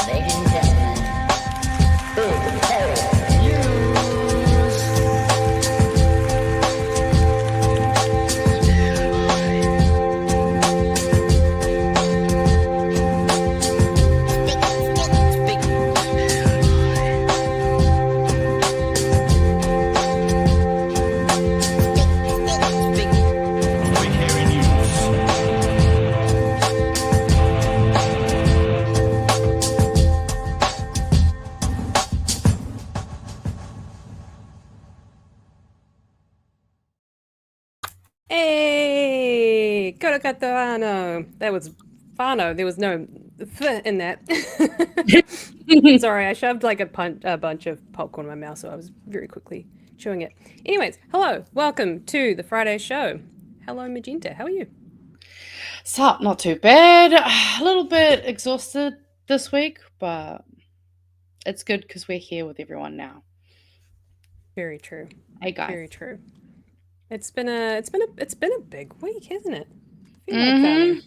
Ladies and gentlemen, big ferry news. Hey, Korokatano. That was Fano. There was no F in that. Sorry, I shoved like a bunch of popcorn in my mouth, so I was very quickly chewing it. Anyways, hello, welcome to the Friday show. Hello, Magenta. How are you? Sup, not too bad. A little bit exhausted this week, but it's good because we're here with everyone now. Very true. Hey guys. Very true. It's been a big week, hasn't it? I feel like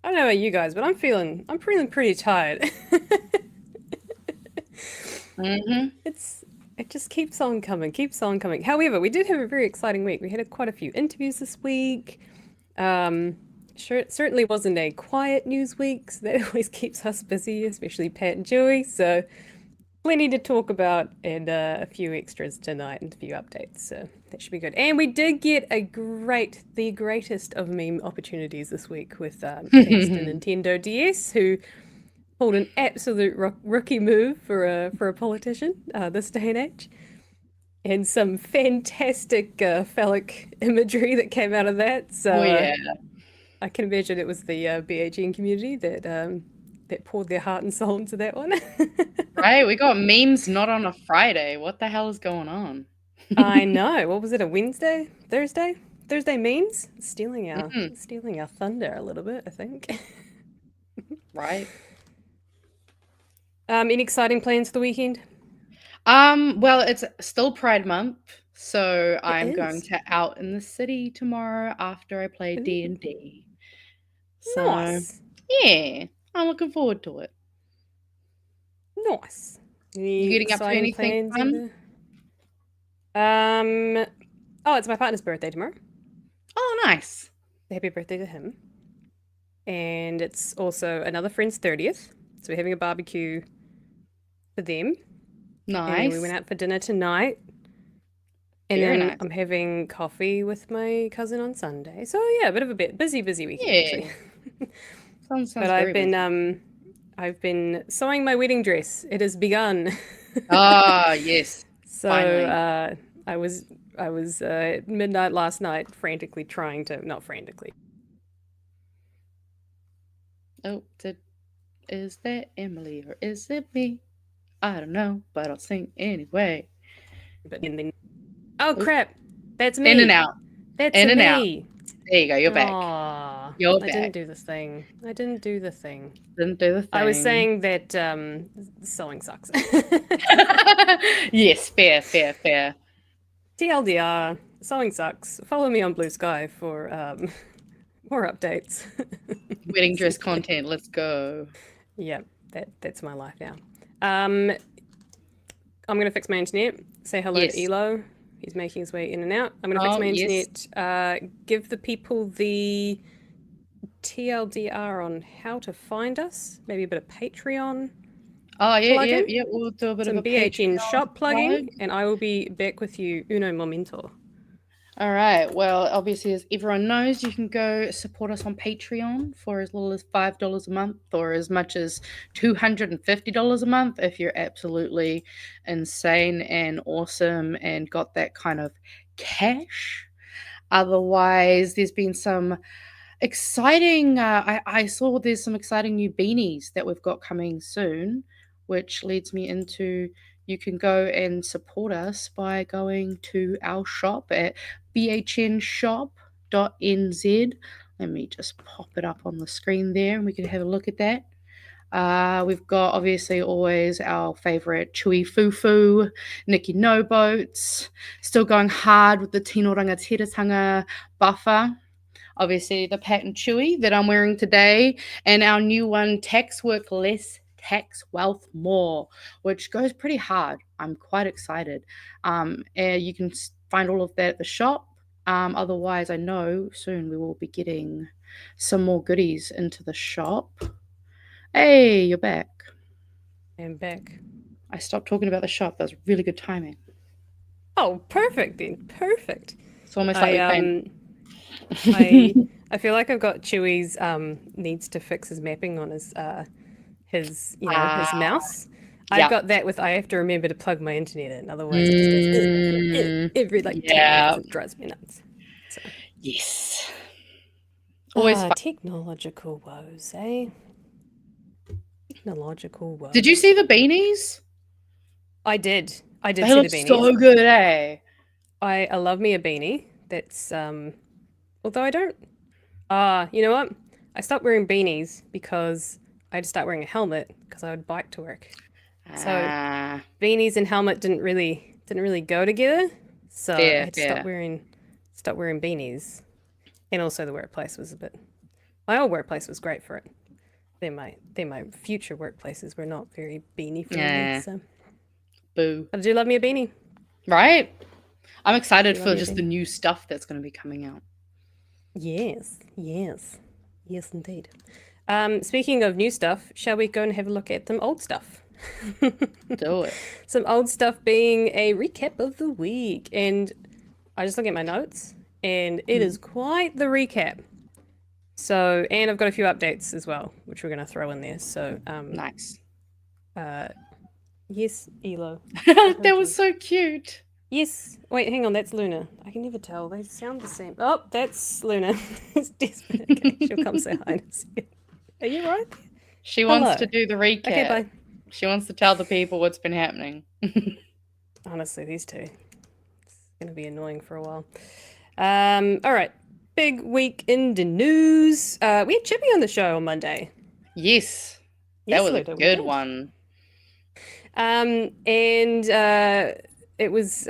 I don't know about you guys, but I'm feeling pretty tired. It just keeps on coming. However, we did have a very exciting week. We had quite a few interviews this week. Sure, it certainly wasn't a quiet news week, so that always keeps us busy, especially Pat and Chewie. So plenty to talk about and a few extras tonight and a few updates. So that should be good. And we did get the greatest of meme opportunities this week with thanks to Nintendo DS, who pulled an absolute rookie move for a politician this day and age, and some fantastic phallic imagery that came out of that. So yeah. I can imagine it was the BHN community that poured their heart and soul into that one. Right? We got memes not on a Friday. What the hell is going on? I know. What was it? A Wednesday? Thursday? Thursday memes? Stealing our thunder a little bit, I think. Right. Any exciting plans for the weekend? Well, it's still Pride Month, so I'm going is. to out in the city tomorrow after I play D&D. So, Nice. yeah, I'm looking forward to it. Nice. Any You getting up to exciting anything plans fun? Oh, it's my partner's birthday tomorrow. Oh, nice. Happy birthday to him. And it's also another friend's 30th. So we're having a barbecue for them. Nice. And then we went out for dinner tonight. And Very then nice. I'm having coffee with my cousin on Sunday. So yeah, a bit of a busy weekend actually. Sounds But I've been sewing my wedding dress. It has begun. Ah, yes. So Finally. I was at midnight last night frantically trying to, not frantically. Oh, is that Emily or is it me? I don't know, but I'll sing anyway. But then, oh crap, that's me. In and out. That's In and me. out. There you go. You're back. Aww, You're I back. didn't do this thing. I didn't do the thing. Didn't do the thing. I was saying that sewing sucks. Yes, fair. TLDR, sewing sucks. Follow me on Blue Sky for more updates. Wedding dress content. Let's go. Yeah, that's my life now. I'm gonna fix my internet. Say hello to Elo. He's making his way in and out. I'm gonna fix my internet. Give the people the TLDR on how to find us. Maybe a bit of Patreon. Oh yeah. We'll do a bit of a BHN shop plugging, plug. and I will be back with you uno momento. All right. Well, obviously, as everyone knows, you can go support us on Patreon for as little as $5 a month or as much as $250 a month if you're absolutely insane and awesome and got that kind of cash. Otherwise, there's been some exciting, I saw there's some exciting new beanies that we've got coming soon, which leads me into you can go and support us by going to our shop at bhnshop.nz. Let me just pop it up on the screen there and we can have a look at that. We've got obviously always our favourite Chewie Fufu, Nikki No Boats, still going hard with the Tino Rangatiratanga buffer. obviously the patent Chewie that I'm wearing today, and our new one, Tax Work Less, Tax Wealth More, which goes pretty hard. I'm quite excited. And you can find all of that at the shop. Otherwise, I know soon we will be getting some more goodies into the shop. Hey, you're back. I'm back. I stopped talking about the shop. That was really good timing. Oh, perfect then. Perfect. It's almost like we're paying. I feel like I've got Chewie's needs to fix his mapping on his his mouse. I've got that with I have to remember to plug my internet in, otherwise it just goes every like 10 minutes. It drives me nuts. So. Yes. Always fun. Technological woes, eh? Technological woes. Did you see the beanies? I did. They see look the beanies. So good, eh? I love me a beanie. That's although I don't. You know what? I stopped wearing beanies because I had to start wearing a helmet because I would bike to work. So beanies and helmet didn't really go together. So I had to stop wearing beanies. And also the workplace was my old workplace was great for it. Then my future workplaces were not very beanie friendly. So boo. But I do love me a beanie. Right? I'm excited for just the new stuff that's going to be coming out. Yes indeed. Speaking of new stuff, shall we go and have a look at some old stuff? Do it. Some old stuff being a recap of the week. And I just look at my notes and it is quite the recap. So, and I've got a few updates as well, which we're going to throw in there. So, nice. Yes, Elo. That was so cute. Yes. Wait, hang on. That's Luna. I can never tell. They sound the same. Oh, that's Luna. It's desperate. Okay, she'll come say hi in a second. Are you right? She wants to do the recap. Okay, bye. She wants to tell the people what's been happening. Honestly, these two. It's going to be annoying for a while. All right. Big week in the news. We had Chippy on the show on Monday. Yes. That was a good one. And it was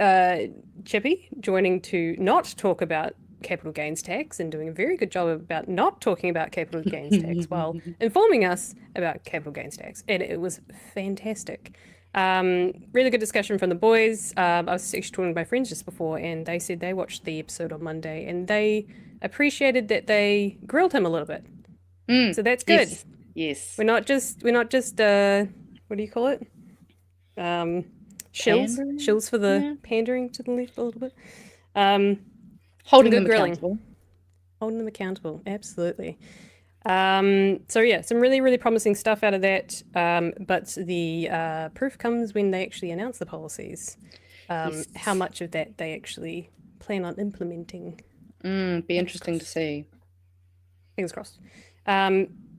Chippy joining to not talk about capital gains tax and doing a very good job about not talking about capital gains tax while informing us about capital gains tax. And it was fantastic. Really good discussion from the boys. I was actually talking to my friends just before and they said they watched the episode on Monday and they appreciated that they grilled him a little bit. So that's good. Yes. We're not just what do you call it? Shills for the pandering to the left a little bit. Holding them accountable. Holding them accountable, absolutely. So yeah, some really, really promising stuff out of that. But the proof comes when they actually announce the policies. How much of that they actually plan on implementing. Be interesting to see. Fingers crossed.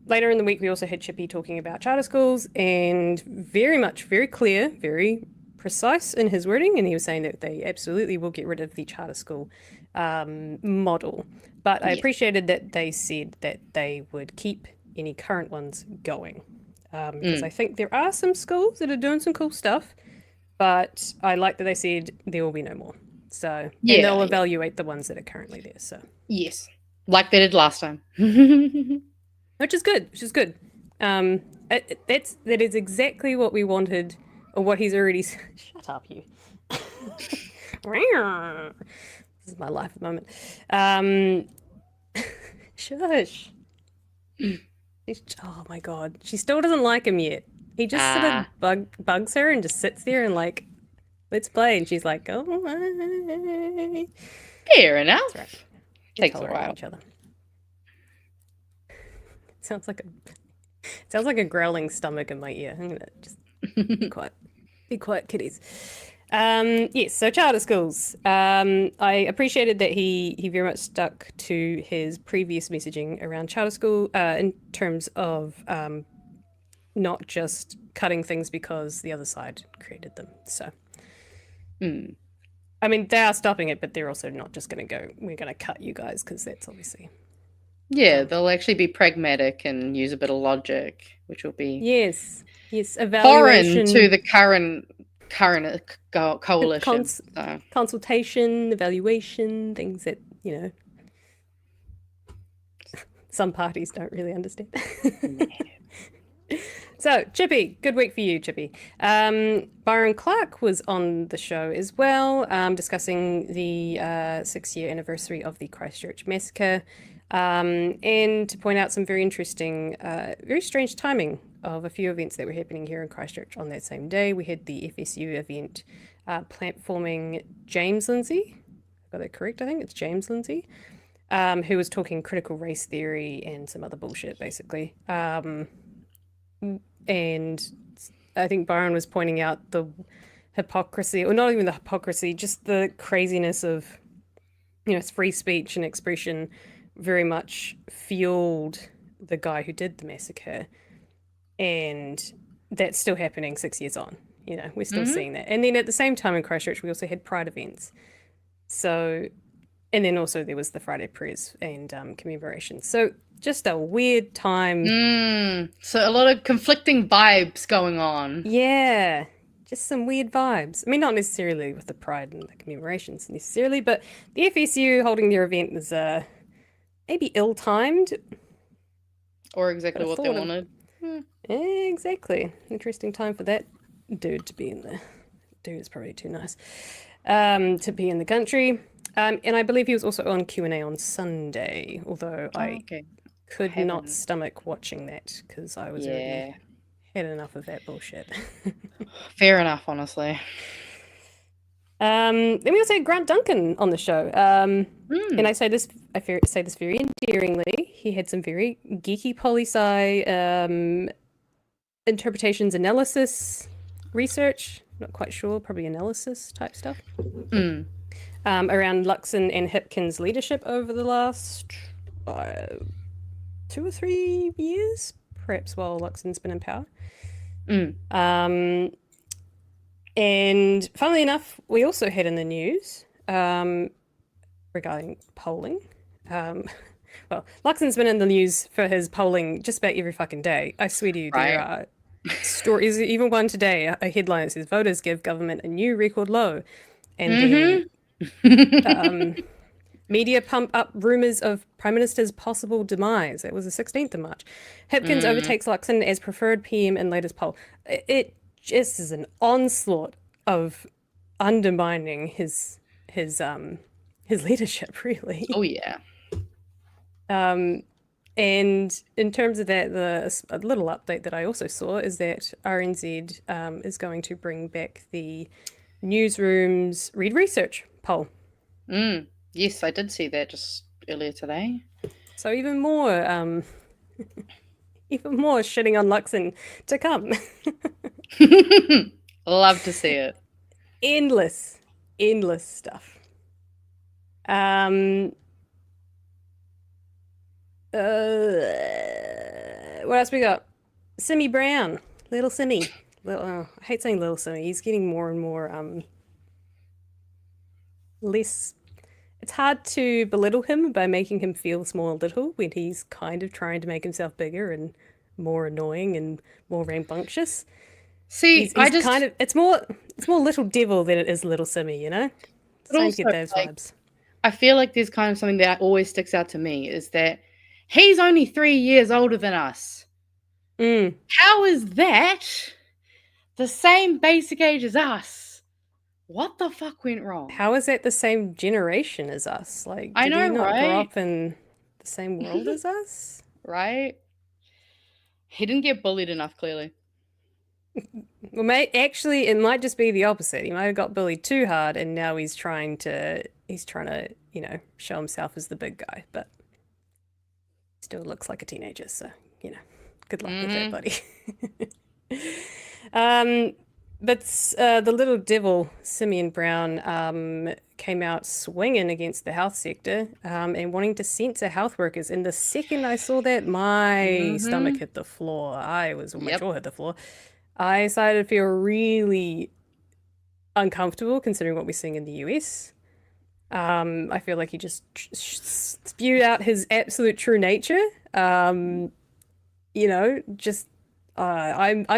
Later in the week, we also had Chippy talking about charter schools and very clear, very precise in his wording. And he was saying that they absolutely will get rid of the charter school model. But I appreciated that they said that they would keep any current ones going. Because I think there are some schools that are doing some cool stuff. But I like that they said there will be no more. So they'll evaluate the ones that are currently there. So yes, like they did last time. Which is good. That is exactly what we wanted, or what he's already. Shut up, you. This is my life at the moment. Shush. Oh my god, she still doesn't like him yet. He just sort of bugs her and just sits there and like, let's play, and she's like, oh my. Fair enough. That's right. Takes a while. Each other. Sounds like a growling stomach in my ear. I'm gonna just be quiet, kiddies. Yes, so charter schools. I appreciated that he very much stuck to his previous messaging around charter school in terms of not just cutting things because the other side created them. So, I mean, they are stopping it, but they're also not just going to go, we're going to cut you guys, because that's obviously... Yeah, they'll actually be pragmatic and use a bit of logic, which will be yes, evaluation, foreign to the current coalition. Consultation, evaluation, things that some parties don't really understand. So, Chippy, good week for you, Chippy. Byron Clark was on the show as well, discussing the 6-year anniversary of the Christchurch massacre, and to point out some very interesting, very strange timing of a few events that were happening here in Christchurch on that same day. We had the FSU event platforming James Lindsay. Got that correct? I think it's James Lindsay, who was talking critical race theory and some other bullshit, basically. And I think Byron was pointing out the hypocrisy, or not even the hypocrisy, just the craziness of, free speech and expression very much fueled the guy who did the massacre. And that's still happening 6 years on. We're still seeing that. And then at the same time in Christchurch, we also had Pride events. So, and then also there was the Friday prayers and commemorations. So just a weird time. So a lot of conflicting vibes going on. Yeah, just some weird vibes. I mean, not necessarily with the Pride and the commemorations necessarily, but the FSU holding their event was maybe ill-timed. Or exactly what they wanted. Exactly. Interesting time for that dude to be in there. Dude is probably too nice. To be in the country. And I believe he was also on Q&A on Sunday, although I could not stomach watching that because I was already had enough of that bullshit. Fair enough, honestly. Then we also had Grant Duncan on the show. And I say this very endearingly. He had some very geeky poli-sci interpretations, analysis, research. Not quite sure, probably analysis type stuff. Around Luxon and Hipkins' leadership over the last 2 or 3 years, perhaps while Luxon's been in power. And funnily enough, we also had in the news regarding polling. Well, Luxon's been in the news for his polling just about every fucking day. I swear to you, there are stories, even one today, a headline that says, voters give government a new record low. And then media pump up rumours of Prime Minister's possible demise. It was the 16th of March. Hipkins overtakes Luxon as preferred PM in latest poll. It just is an onslaught of undermining his leadership, really. Oh, yeah. And in terms of that, a little update that I also saw is that RNZ is going to bring back the newsroom's Read Research poll. Yes, I did see that just earlier today. So even more shitting on Luxon to come. Love to see it. Endless stuff. What else we got? Simeon Brown, little Simmy. I hate saying little Simmy. He's getting more and more less. It's hard to belittle him by making him feel small and little when he's kind of trying to make himself bigger and more annoying and more rambunctious. See, it's more little devil than it is little Simmy, you know? Don't get those vibes. I feel like there's kind of something that always sticks out to me is that he's only 3 years older than us. How is that the same basic age as us? What the fuck went wrong? How is that the same generation as us? Like, I know, he not right? grow up in the same world as us? Right? He didn't get bullied enough, clearly. Well, actually, it might just be the opposite. He might have got bullied too hard, and now he's trying to, show himself as the big guy, but still looks like a teenager. So, good luck with that, buddy. But the little devil, Simeon Brown, came out swinging against the health sector and wanting to censor health workers. And the second I saw that, my stomach hit the floor. My jaw hit the floor. I started to feel really uncomfortable considering what we're seeing in the US. I feel like he just spewed out his absolute true nature. I'm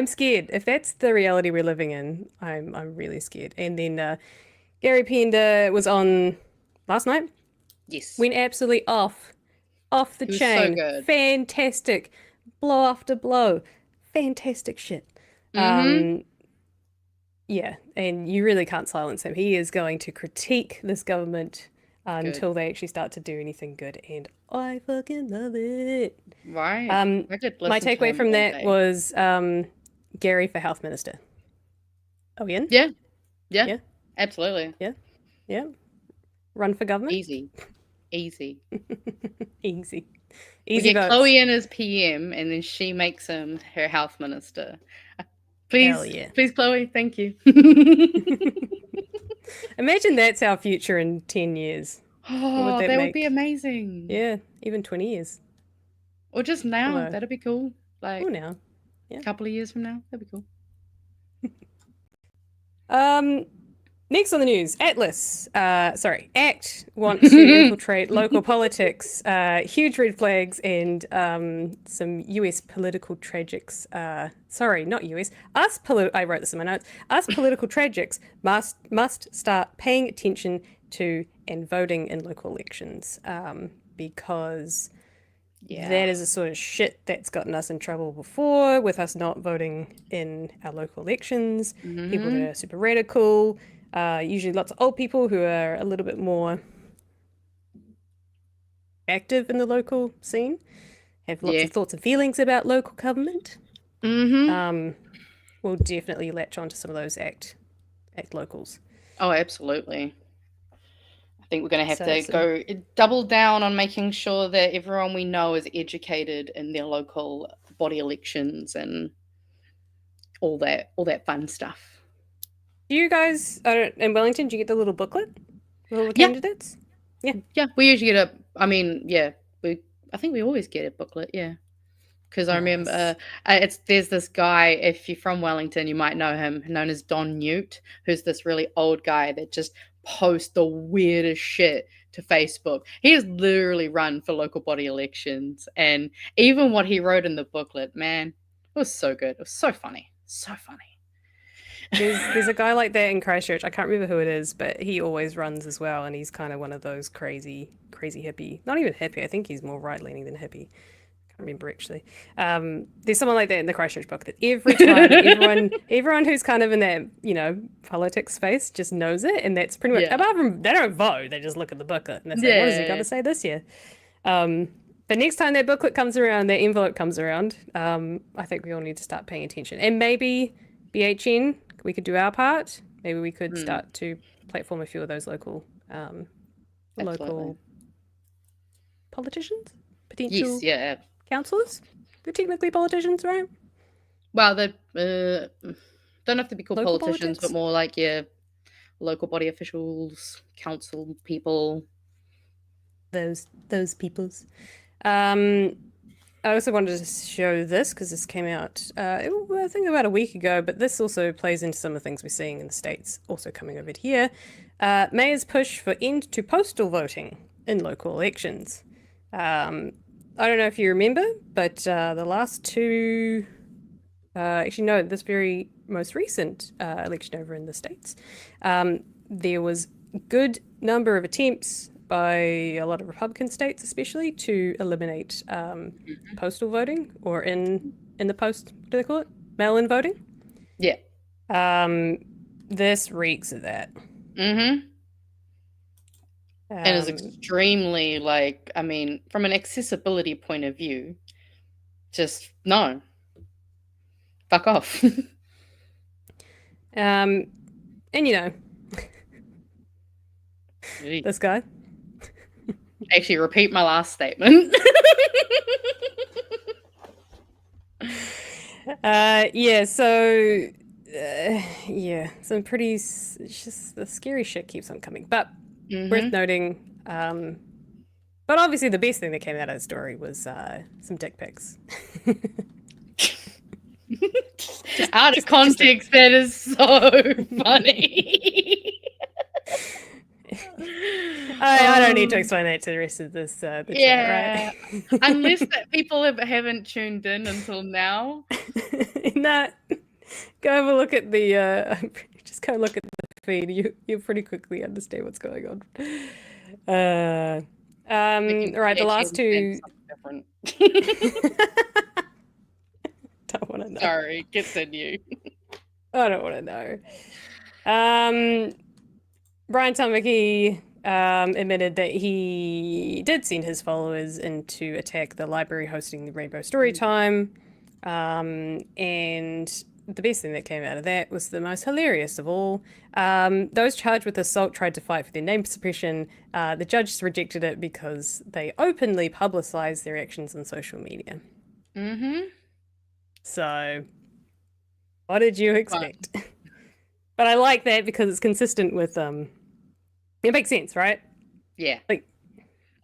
scared. If that's the reality we're living in, I'm really scared. And then Gary Pender was on last night. Yes. Went absolutely off Off the He was so chain. good. Fantastic. Blow after blow. Fantastic shit. Mm-hmm. Yeah, and you really can't silence him. He is going to critique this government until they actually start to do anything good, and I fucking love it. Right. I could My listen to takeaway him from all that day. was Gary for health minister. Oh, Ian? Yeah. Yeah. Yeah. Absolutely. Yeah. Yeah. Run for government? Easy. Easy. We Easy get votes. Chloe in as PM, and then she makes him her health minister. Hell Please, yeah. please, Chloe. Thank you. Imagine that's our future in 10 years. Oh, that that would make? be amazing. Yeah, even 20 years. Or just now. Although- That'd be cool. Like Oh, now. a couple of years from now. That'd be cool. Next on the news, ACT want to infiltrate local politics. Huge red flags and some US political tragics. Sorry, not US. I wrote this in my notes. Us political tragics must start paying attention to and voting in local elections because that is the sort of shit that's gotten us in trouble before with us not voting in our local elections. People that are super radical. Usually lots of old people who are a little bit more active in the local scene, have lots of thoughts and feelings about local government. Will definitely latch onto some of those ACT locals. Oh, absolutely. I think we're going to have to So- go double down on making sure that everyone we know is educated in their local body elections and all that fun stuff. Do you guys in Wellington, do you get the little booklet? The little candidates? Yeah, we usually get I think we always get a booklet, yeah. Because I remember there's this guy, if you're from Wellington, you might know him, known as Don Newt, who's this really old guy that just posts the weirdest shit to Facebook. He has literally run for local body elections, and even what he wrote in the booklet, man, it was so good. It was so funny. So funny. There's a guy like that in Christchurch. I can't remember who it is, but he always runs as well, and he's kind of one of those crazy hippie. Not even hippie. I think he's more right-leaning than hippie. Can't remember actually. There's someone like that in the Christchurch book that every time everyone who's kind of in that politics space just knows it, and that's pretty much. Apart from they don't vote, they just look at the booklet and they say, "What has he got to say this year?" But next time that booklet comes around, that envelope comes around, I think we all need to start paying attention, and maybe BHN. We could do our part. Maybe we could start to platform a few of those local politicians, potential councillors. They're technically politicians, right? Well, they don't have to be called Local politicians, politics? but more like local body officials, council people. Those peoples. I also wanted to show this because this came out, I think about a week ago, but this also plays into some of the things we're seeing in the States, also coming over here. Mayor's push for end to postal voting in local elections. I don't know if you remember, but the last two, this very most recent election over in the States, there was a good number of attempts by a lot of Republican states, especially, to eliminate postal voting or in the post. What do they call it? Mail-in voting. Yeah. This reeks of that. And it's extremely from an accessibility point of view, just no. Fuck off. And this guy. Actually, repeat my last statement. Some pretty. It's just the scary shit keeps on coming, but worth noting. But obviously, the best thing that came out of the story was some dick pics. Out of context, that is so funny. I don't need to explain that to the rest of this the chat, right? Unless that people haven't tuned in until now. Go have a look at the just go look at the feed. You'll pretty quickly understand what's going on. All right, the last two. Different. Don't want to know. Sorry, continue. I don't want to know. Brian Tamaki admitted that he did send his followers in to attack the library hosting the Rainbow Storytime. And the best thing that came out of that was the most hilarious of all. Those charged with assault tried to fight for their name suppression. The judge rejected it because they openly publicized their actions on social media. Mm-hmm. So, what did you expect? But I like that because it's consistent with it makes sense, right? Yeah. Like,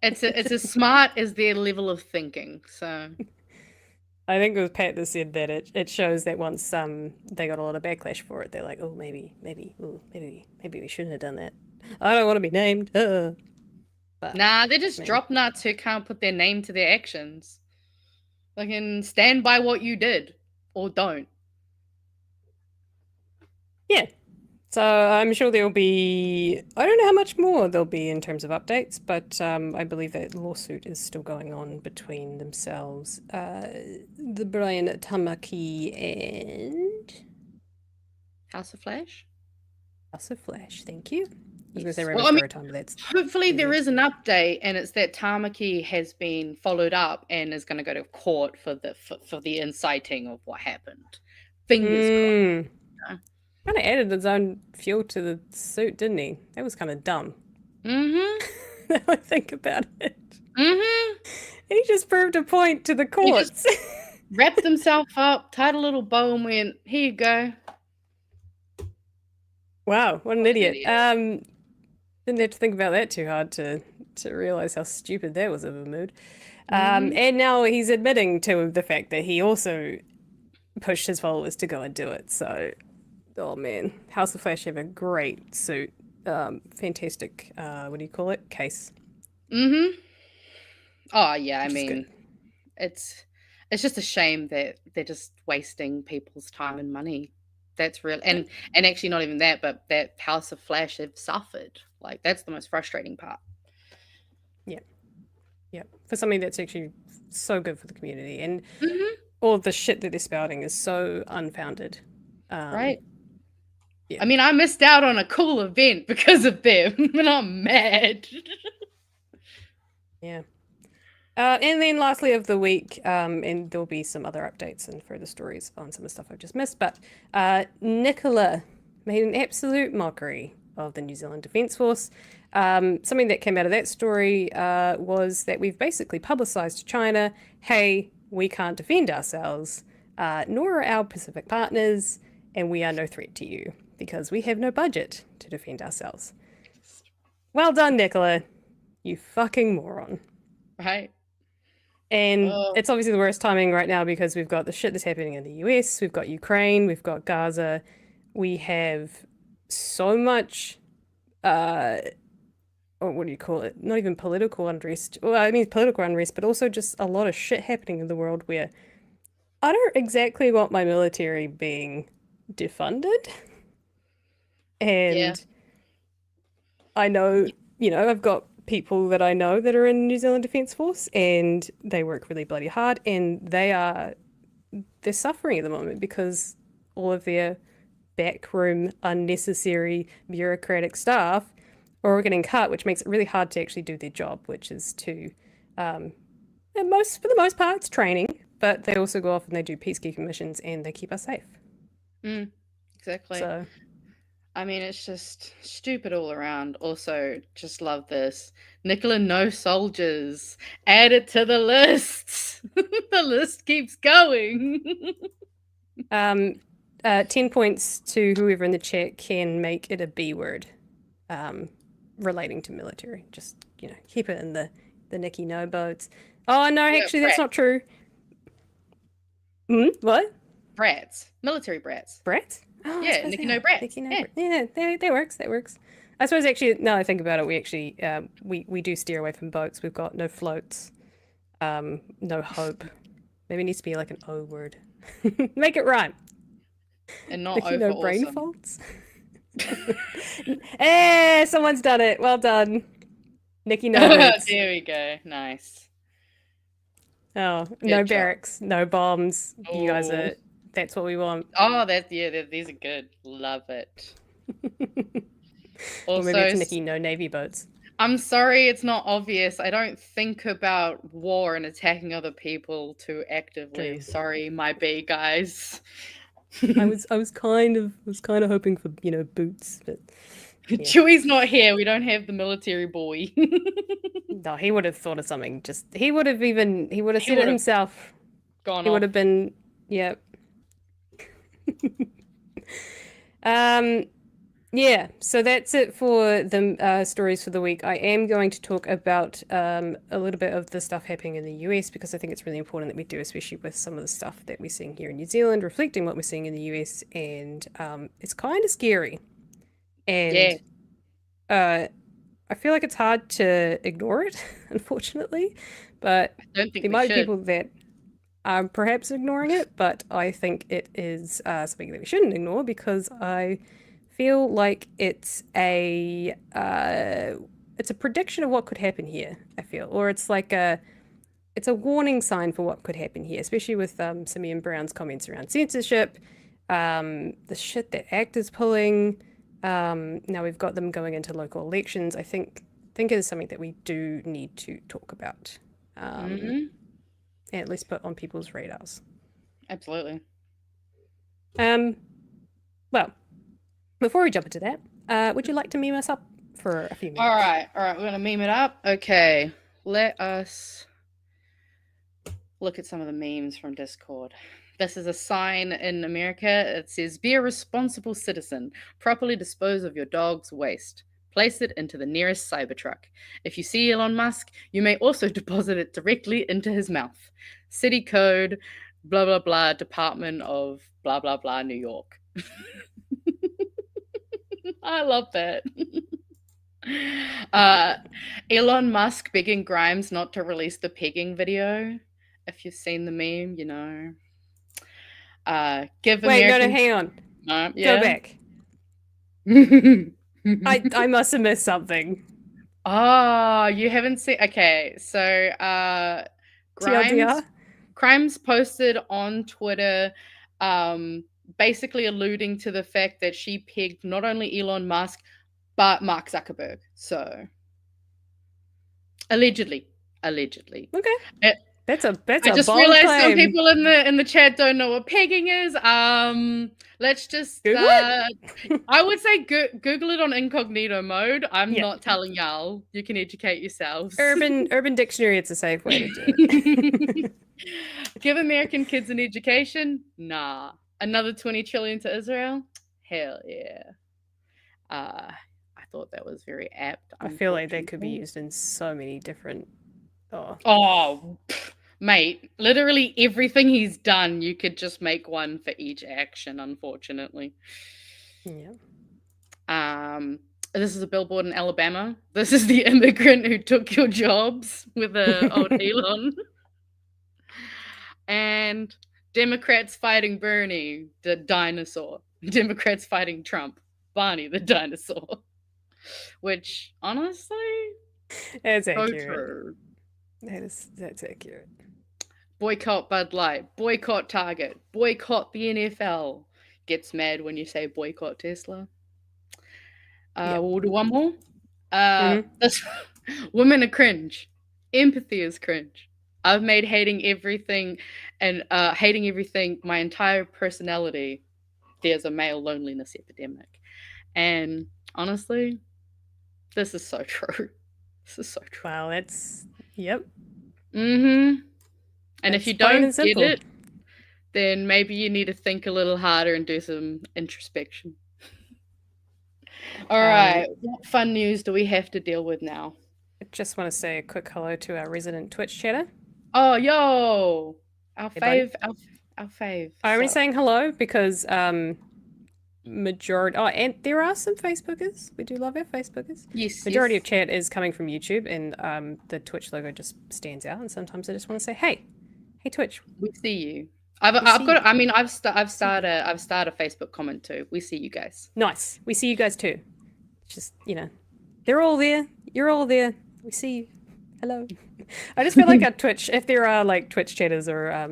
it's as smart as their level of thinking. So I think it was Pat that said that it shows that once they got a lot of backlash for it, they're like, oh, maybe we shouldn't have done that. I don't want to be named. But, nah, they're just drop nuts who can't put their name to their actions. Fucking stand by what you did or don't. Yeah. So I'm sure there'll be, I don't know how much more there'll be in terms of updates, but I believe that lawsuit is still going on between themselves. The Brian Tamaki and House of Flash? House of Flash, thank you. I was going to say Yes. Rainbow Well, I mean, Storytime, but that's... hopefully there is an update, and it's that Tamaki has been followed up and is going to go to court for the inciting of what happened. Fingers crossed. Kind of added his own fuel to the suit, didn't he? That was kind of dumb. Mm-hmm. Now I think about it. Mm-hmm. He just proved a point to the courts. Wrapped himself up, tied a little bow, and went, here you go. Wow, what an idiot. Didn't have to think about that too hard to realize how stupid that was of a mood. And now he's admitting to the fact that he also pushed his followers to go and do it. So, oh man, House of Flash have a great suit. Fantastic, what do you call it? Case. Mm-hmm. Oh, yeah, I Which is mean, good. it's just a shame that they're just wasting people's time and money. That's real. And actually not even that, but that House of Flash have suffered. Like, that's the most frustrating part. Yeah, for something that's actually so good for the community. And Mm-hmm. all of the shit that they're spouting is so unfounded. Right. Yeah. I mean, I missed out on a cool event because of them, and I'm mad. Yeah. And then lastly of the week, and there'll be some other updates and further stories on some of the stuff I've just missed, but Nicola made an absolute mockery of the New Zealand Defence Force. Something that came out of that story was that we've basically publicised to China, hey, we can't defend ourselves, nor are our Pacific partners, and we are no threat to you because we have no budget to defend ourselves. Well done, Nicola. You fucking moron. Right. And it's obviously the worst timing right now because we've got the shit that's happening in the US, we've got Ukraine, we've got Gaza, we have so much, or what do you call it? Not even political unrest. Well, I mean political unrest, but also just a lot of shit happening in the world where I don't exactly want my military being defunded. And Yeah. I know, I've got people that I know that are in New Zealand Defence Force and they work really bloody hard and they're suffering at the moment because all of their backroom unnecessary bureaucratic staff are all getting cut, which makes it really hard to actually do their job, which is to for the most part it's training, but they also go off and they do peacekeeping missions and they keep us safe. Exactly. So I mean, it's just stupid all around. Also, just love this. Nicola, no soldiers. Add it to the list. The list keeps going. 10 points to whoever in the chat can make it a B word relating to military. Just, keep it in the Nikki no boats. Oh, no, actually, that's not true. What? Brats. Military brats. Brats? Oh, Yeah, Nikki no brats. Yeah, that works. That works. I suppose actually, now I think about it, we actually we do steer away from boats. We've got no floats, no hope. Maybe it needs to be like an O word. Make it rhyme. And not Nikki, over no brain awesome. faults. Someone's done it. Well done. Nikki, no boots. There we go. Nice. Oh, Good no job. barracks, no bombs. You guys Oh. are. That's what we want. Oh, these are good. Love it. Or maybe Also, it's Nikki, no navy boats. I'm sorry it's not obvious. I don't think about war and attacking other people too actively. True. Sorry, my B guys. I was kind of hoping for boots, but Chewie's not here. We don't have the military boy. no, he would have thought of something. He would have said it would've himself. Gone He off. would have been, yeah. Yeah, so that's it for the stories for the week. I am going to talk about a little bit of the stuff happening in the US because I think it's really important that we do, especially with some of the stuff that we're seeing here in New Zealand, reflecting what we're seeing in the US, and it's kind of scary. And I feel like it's hard to ignore it, unfortunately, but I don't think there we might be should. people that are perhaps ignoring it, but I think it is something that we shouldn't ignore because I feel like it's a prediction of what could happen here, I feel, or it's a warning sign for what could happen here, especially with Simeon Brown's comments around censorship, the shit that ACT is pulling. Now we've got them going into local elections. I think it is something that we do need to talk about, and at least put on people's radars. Absolutely. Well, before we jump into that, would you like to meme us up for a few minutes? All right, we're gonna meme it up. Okay, let us look at some of the memes from Discord. This is a sign in America. It says, "Be a responsible citizen. Properly dispose of your dog's waste. Place it into the nearest Cybertruck. If you see Elon Musk, you may also deposit it directly into his mouth. City code, blah, blah, blah, Department of blah, blah, blah, New York." I love that. Elon Musk begging Grimes not to release the pegging video. If you've seen the meme, you know. Give Wait, American... no, hang on. Yeah? Go back. I must have missed something. Oh, you haven't seen... Okay, so Grimes posted on Twitter basically alluding to the fact that she pegged not only Elon Musk, but Mark Zuckerberg. So, allegedly. Okay. That's a I just bold realized claim. some people in the chat don't know what pegging is. Let's just Google it? I would say Google it on incognito mode. I'm Yeah. not telling y'all. You can educate yourselves. Urban Dictionary, it's a safe way to do it. Give American kids an education? Nah. Another 20 trillion to Israel? Hell yeah. I thought that was very apt. I feel like that could be used in so many different... Oh, mate, literally everything he's done, you could just make one for each action, unfortunately. Yeah. This is a billboard in Alabama. This is the immigrant who took your jobs with old Elon. And Democrats fighting Bernie, the dinosaur. Democrats fighting Trump, Barney, the dinosaur. Which, honestly, That's so accurate. true. That's accurate. Boycott Bud Light, boycott Target, boycott the NFL. Gets mad when you say boycott Tesla. We'll do one more. This, women are cringe. Empathy is cringe. I've made hating everything my entire personality. There's a male loneliness epidemic. And honestly, this is so true. This is so true. Wow, that's... Yep. And if you don't get simple. it, then maybe you need to think a little harder and do some introspection. All right, what fun news do we have to deal with now? I just want to say a quick hello to our resident Twitch chatter. Oh, yo! Our Hey, fave. I'm only saying hello because majority... Oh, and there are some Facebookers. We do love our Facebookers. Yes. Majority of chat is coming from YouTube, and the Twitch logo just stands out. And sometimes I just want to say, hey, Twitch. We see you. I've started a Facebook comment too. We see you guys. Nice. We see you guys too. Just, they're all there. You're all there. We see you. Hello. I just feel like our Twitch, if there are like Twitch chatters or I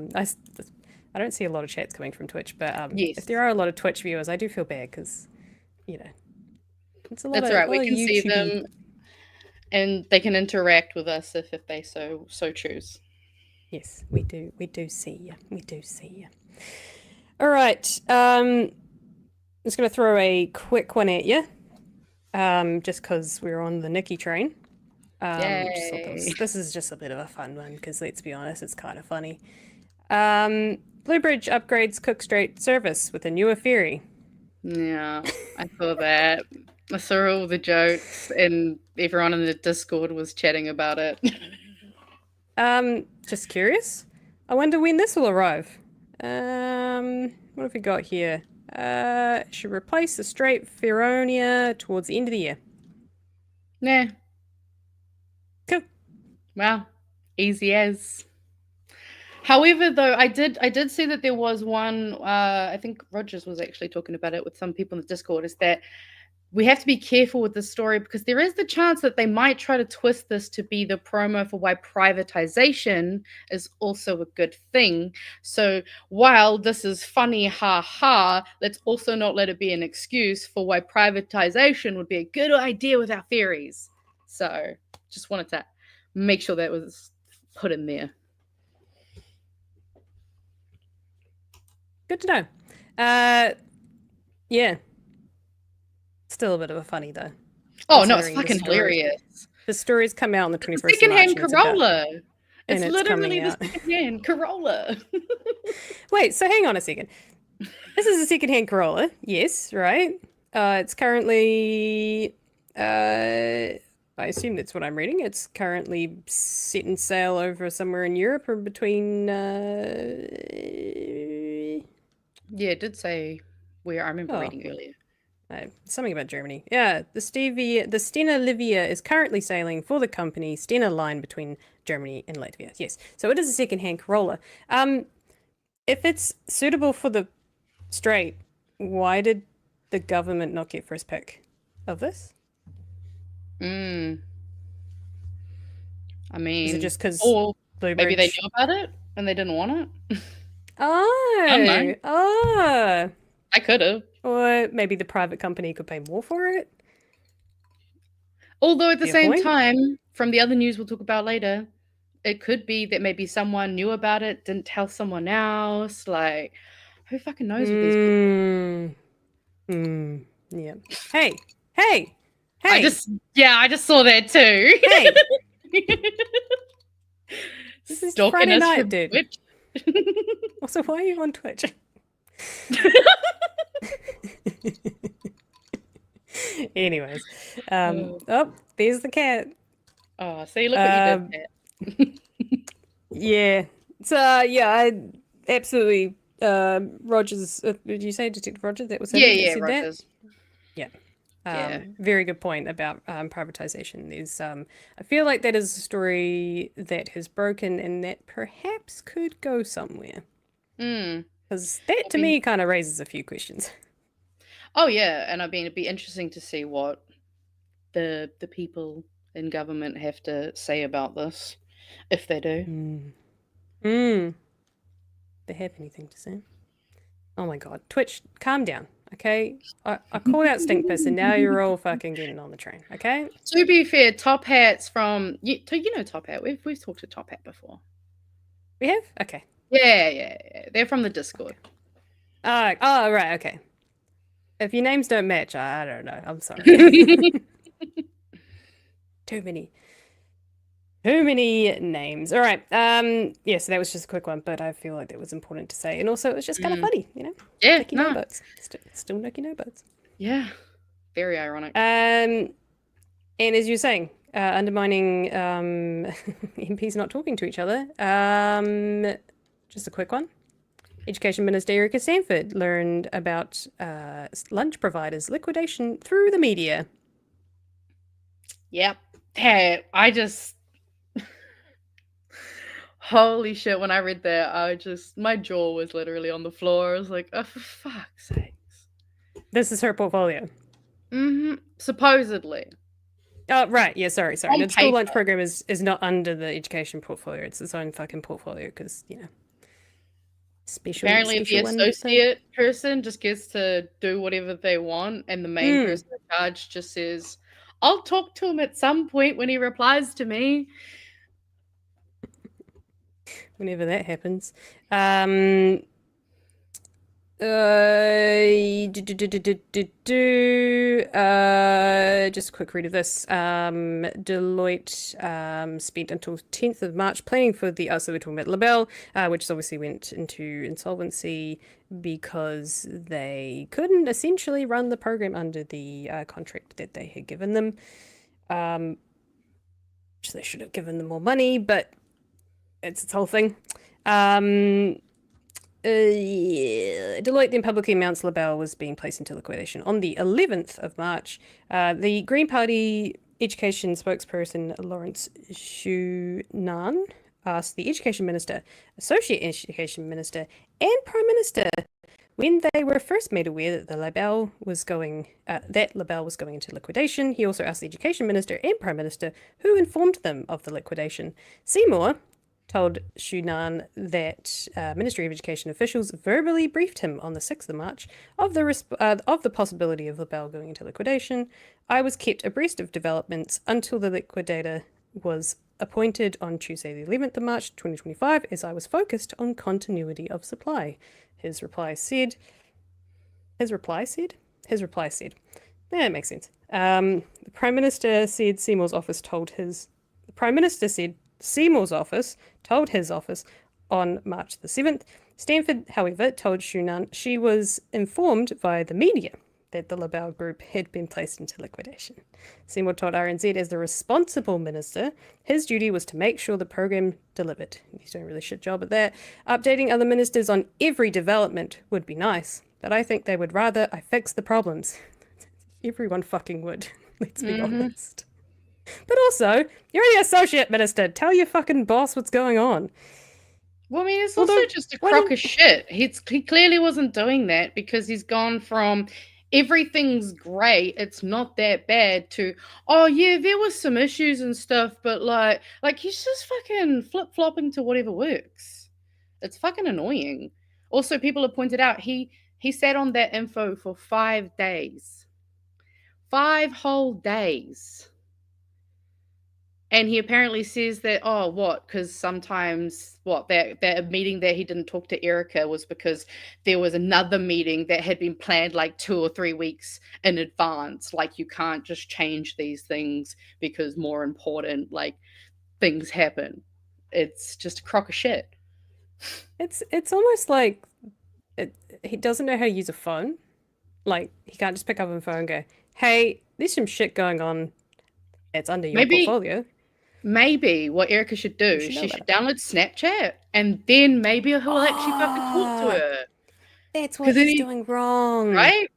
don't see a lot of chats coming from Twitch, but Yes. if there are a lot of Twitch viewers, I do feel bad because, it's a lot That's of right. We lot of can see YouTube-y. them, and they can interact with us if they so choose. Yes, we do. We do see you. We do see you. All right. I'm just going to throw a quick one at you. Just because we're on the Nikki train. Just thought Yay. this is just a bit of a fun one because let's be honest, it's kind of funny. Bluebridge upgrades Cook Strait service with a newer ferry. Yeah, I saw that. I saw all the jokes, and everyone in the Discord was chatting about it. Just curious. I wonder when this will arrive. What have we got here? Should replace the Strait Feronia towards the end of the year. Nah. Cool. Wow. Easy as. However, though, I did see that there was one, I think Rogers was actually talking about it with some people in the Discord, is that we have to be careful with this story because there is the chance that they might try to twist this to be the promo for why privatization is also a good thing. So while this is funny, ha ha, let's also not let it be an excuse for why privatization would be a good idea with our ferries. So just wanted to make sure that was put in there. Good to know. Yeah. Still a bit of a funny though. Oh no, it's Considering the fucking story- hilarious. The stories come out on the 21st of March. Secondhand and it's about- Corolla. and It's it's literally coming the out. secondhand Corolla. Wait, so hang on a second. This is a secondhand Corolla, yes, right? It's currently, I assume that's what I'm reading. It's currently setting sail over somewhere in Europe or between. Yeah, it did say where I remember Oh. reading earlier. Something about Germany. Yeah, the Stena Livia is currently sailing for the company Stena Line between Germany and Latvia. Yes, so it is a second-hand Corolla. If it's suitable for the Strait, why did the government not get first pick of this? I mean, Is it just because or Bluebridge? maybe they knew about it and they didn't want it. Oh, I could have. or maybe the private company could pay more for it. Although at the Fair same point. time, from the other news we'll talk about later, it could be that maybe someone knew about it, didn't tell someone else. Like, who fucking knows with these people? Yeah. Hey. I just saw that too. Hey. This is Stalking Friday us night, from dude. Twitch. Also, why are you on Twitch? Anyways, oh, there's the cat. Oh, see, look what you did there. Yeah. So yeah, I absolutely. Rogers, did you say Detective Rogers? That was him that Yeah, said Rogers. that? Yeah. Yeah. Very good point about privatization. There's, I feel like that is a story that has broken and that perhaps could go somewhere. Because that to me kind of raises a few questions. Oh yeah, and I mean it'd be interesting to see what the people in government have to say about this, if they do. They have anything to say? Oh my god, Twitch, calm down, okay? I called out Stink Piss and now you're all fucking getting on the train, okay? To be fair, Top Hat's from you know Top Hat. We've talked to Top Hat before. We have? Okay. Yeah. They're from the Discord. Oh, right, okay. If your names don't match, I don't know. I'm sorry. Too many names. All right. Yeah, so that was just a quick one, but I feel like that was important to say. And also it was just kind of funny, you know? Yeah, Nicky no boats. Still Nicky no boats. Yeah. Very ironic. And as you were saying, undermining MPs not talking to each other. Just a quick one. Education Minister Erica Sanford learned about lunch providers' liquidation through the media. Yep. Hey, I just holy shit, when I read that, my jaw was literally on the floor. I was like, oh, for fuck's sakes. This is her portfolio. Supposedly. Oh, right. Yeah, sorry. On The school lunch paper. program is not under the education portfolio. It's its own fucking portfolio because, Apparently, the special one. associate person just gets to do whatever they want, and the main person in charge just says, I'll talk to him at some point when he replies to me. Whenever that happens. Just a quick read of this. Deloitte spent until 10th of March planning for the, so we're talking about Libell, which obviously went into insolvency because they couldn't essentially run the program under the contract that they had given them. Which they should have given them more money, but it's its whole thing. Deloitte then publicly announced Libell was being placed into liquidation. On the 11th of March, the Green Party education spokesperson Lawrence Shunan asked the Education Minister, Associate Education Minister, and Prime Minister when they were first made aware that Libell was going into liquidation. He also asked the Education Minister and Prime Minister who informed them of the liquidation. Seymour told Shunan that Ministry of Education officials verbally briefed him on the 6th of March of the possibility of Libell going into liquidation. I was kept abreast of developments until the liquidator was appointed on Tuesday the 11th of March 2025 as I was focused on continuity of supply. His reply said. Yeah, that makes sense. The Prime Minister said Seymour's office told his office on March the 7th. Stanford, however, told Shunan she was informed via the media that the Libell group had been placed into liquidation. Seymour told RNZ as the responsible minister, his duty was to make sure the program delivered. He's doing a really shit job at that. Updating other ministers on every development would be nice, but I think they would rather I fix the problems. Everyone fucking would, let's be honest. But also, you're the associate minister. Tell your fucking boss what's going on. Well, I mean, it's also just a crock of shit. He clearly wasn't doing that because he's gone from everything's great, it's not that bad, to, oh yeah, there was some issues and stuff, but like he's just fucking flip-flopping to whatever works. It's fucking annoying. Also, people have pointed out he sat on that info for 5 days. 5 whole days. And he apparently says that, because sometimes, that meeting that he didn't talk to Erica was because there was another meeting that had been planned like 2 or 3 weeks in advance. Like, you can't just change these things because more important, things happen. It's just a crock of shit. It's almost like he doesn't know how to use a phone. Like, he can't just pick up a phone and go, hey, there's some shit going on. It's under your portfolio. Maybe what Erica should do, she should download Snapchat, and then maybe he'll actually fucking talk to her. That's what he's doing wrong. Right?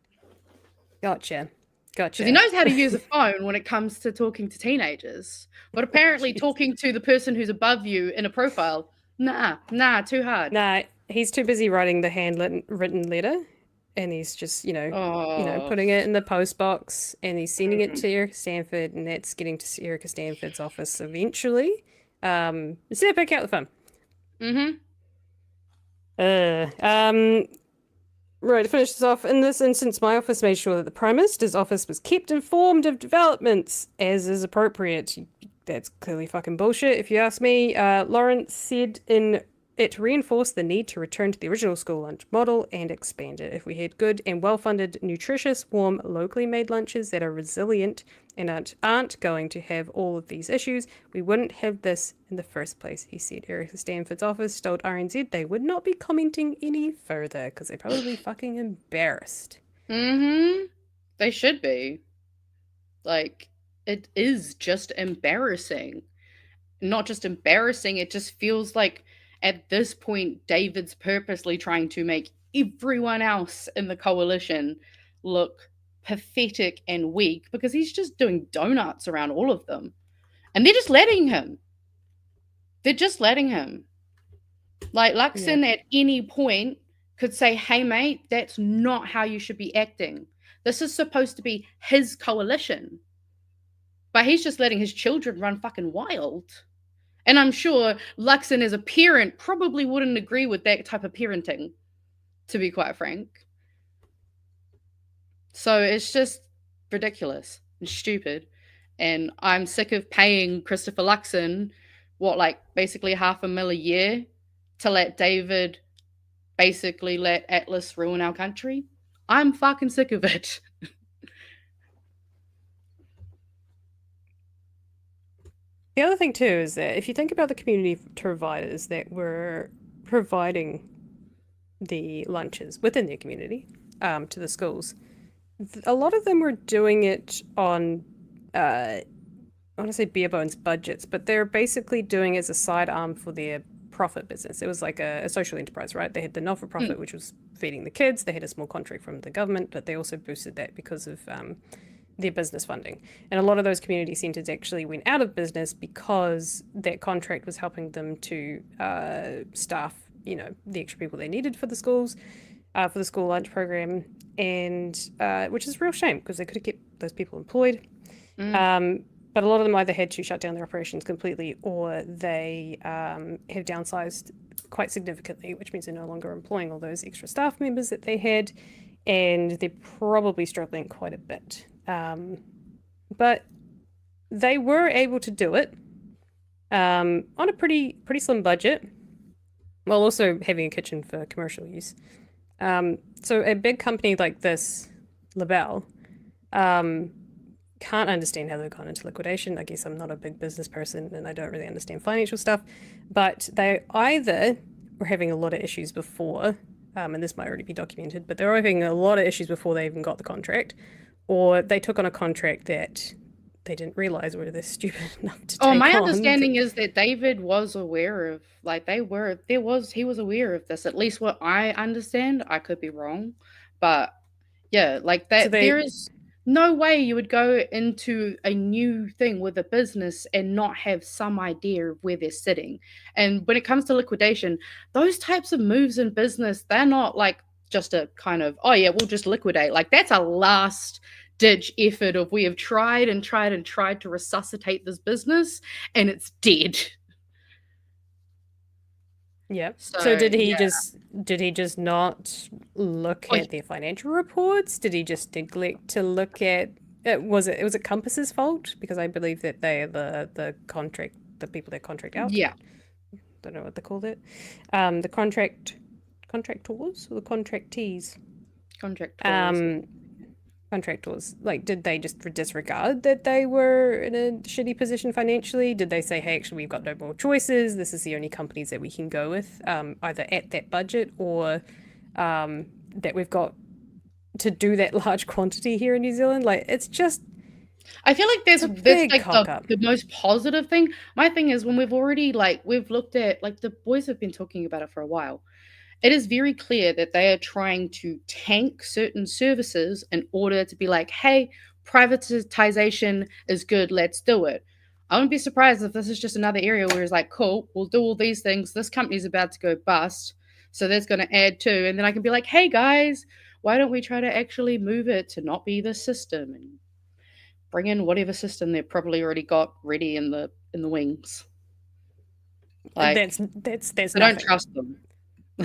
Gotcha. Because he knows how to use a phone when it comes to talking to teenagers. But apparently talking to the person who's above you in a profile, nah, too hard. Nah, he's too busy writing the handwritten letter. And he's just, putting it in the post box, and he's sending it to Erica Stanford, and that's getting to Erica Stanford's office eventually. Instead of picking out the phone. Right, to finish this off, in this instance, my office made sure that the Prime Minister's office was kept informed of developments as is appropriate. That's clearly fucking bullshit, if you ask me. Lawrence said it reinforced the need to return to the original school lunch model and expand it. If we had good and well-funded, nutritious, warm, locally made lunches that are resilient and aren't going to have all of these issues, we wouldn't have this in the first place, he said. Erica Stanford's office told RNZ they would not be commenting any further because they're probably fucking embarrassed. They should be. It is just embarrassing. Not just embarrassing, it just feels like at this point, David's purposely trying to make everyone else in the coalition look pathetic and weak because he's just doing donuts around all of them. And they're just letting him. Like, Luxon at any point could say, hey, mate, that's not how you should be acting. This is supposed to be his coalition. but he's just letting his children run fucking wild. And I'm sure Luxon, as a parent, probably wouldn't agree with that type of parenting, to be quite frank. So it's just ridiculous and stupid. And I'm sick of paying Christopher Luxon, basically $500,000 a year to let David basically let Atlas ruin our country. I'm fucking sick of it. The other thing too is that if you think about the community providers that were providing the lunches within their community to the schools, a lot of them were doing it on, I want to say bare bones budgets, but they're basically doing it as a side arm for their profit business. It was like a social enterprise, right? They had the not-for-profit, which was feeding the kids. They had a small contract from the government, but they also boosted that because of their business funding. And a lot of those community centres actually went out of business because that contract was helping them to staff, the extra people they needed for the schools, for the school lunch program, and which is a real shame because they could have kept those people employed. But a lot of them either had to shut down their operations completely or they have downsized quite significantly, which means they're no longer employing all those extra staff members that they had, and they're probably struggling quite a bit. But they were able to do it on a pretty slim budget, while also having a kitchen for commercial use. So a big company like this, Libell, can't understand how they've gone into liquidation. I guess I'm not a big business person and I don't really understand financial stuff, but they either were having a lot of issues before, and this might already be documented, but they were having a lot of issues before they even got the contract, or they took on a contract that they didn't realize were this stupid enough to take on. My understanding is that David was aware of, he was aware of this, at least what I understand. I could be wrong, but yeah, there is no way you would go into a new thing with a business and not have some idea of where they're sitting. And when it comes to liquidation, those types of moves in business, they're not just a kind of, oh yeah, we'll just liquidate. That's a last ditch effort of we have tried and tried and tried to resuscitate this business and it's dead. Yeah. So did he just not look at their financial reports? Did he just neglect to look at it? Was it Compass's fault? Because I believe that they are the people that contract out. Yeah. Don't know what they called it. The contractors or the contractees? Contractors. Did they just disregard that they were in a shitty position financially? Did they say, hey, actually, we've got no more choices. This is the only companies that we can go with, either at that budget or that we've got to do that large quantity here in New Zealand? It's just... I feel like that's the most positive thing. My thing is when we've already, we've looked at, the boys have been talking about it for a while. It is very clear that they are trying to tank certain services in order to be hey, privatization is good, let's do it. I wouldn't be surprised if this is just another area where it's cool, we'll do all these things. This company's about to go bust, so that's going to add to. And then I can be hey, guys, why don't we try to actually move it to not be this system and bring in whatever system they've probably already got ready in the wings. That's I don't trust them.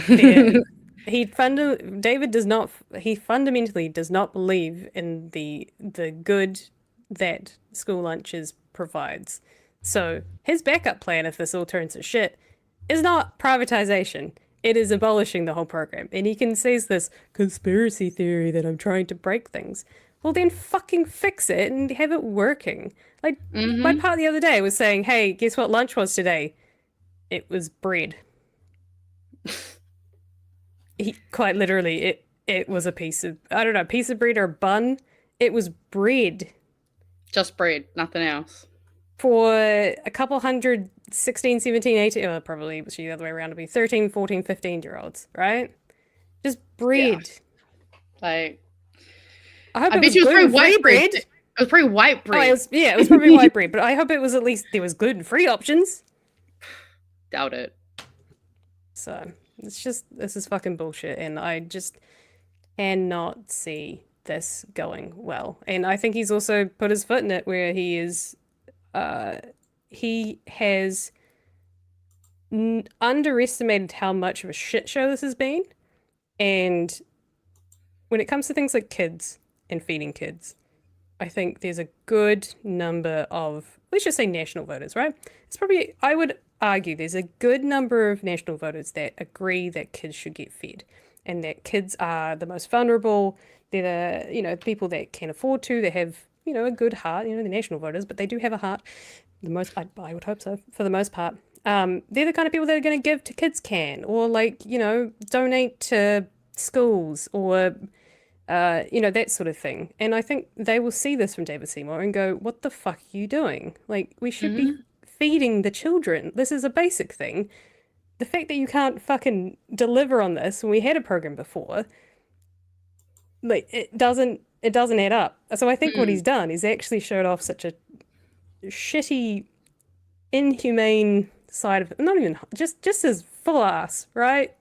Yeah. David fundamentally does not believe in the good that school lunches provides. So his backup plan, if this all turns to shit, is not privatization. It is abolishing the whole program. And he can say this conspiracy theory that I'm trying to break things. Well, then fucking fix it and have it working. My part the other day was saying, hey, guess what lunch was today? It was bread. Quite literally, it was a piece of bread or bun. It was bread. Just bread, nothing else. For a couple hundred 16, 17, 18, probably it was the other way around, to be 13, 14, 15-year-olds, right? Just bread. Yeah. I bet you it was probably white bread. It was probably white bread. It was probably white bread, but I hope it was at least there was gluten-free options. Doubt it. So... this is fucking bullshit, and I just cannot see this going well. And I think he's also put his foot in it where he is, he has underestimated how much of a shit show this has been. And when it comes to things like kids and feeding kids, I think there's a good number of, let's just say national voters, right? It's probably, I would argue there's a good number of national voters that agree that kids should get fed and that kids are the most vulnerable. They're the, people that can afford to, they have, a good heart, the national voters, but they do have a heart. The most, I would hope so, for the most part. They're the kind of people that are going to give to Kids Can or donate to schools or that sort of thing. And I think they will see this from David Seymour and go, what the fuck are you doing? Like, we should be feeding the children. This is a basic thing. The fact that you can't fucking deliver on this when we had a program before, like, it doesn't add up. So I think what he's done is actually showed off such a shitty, inhumane side of it. Not even, just his full ass, right?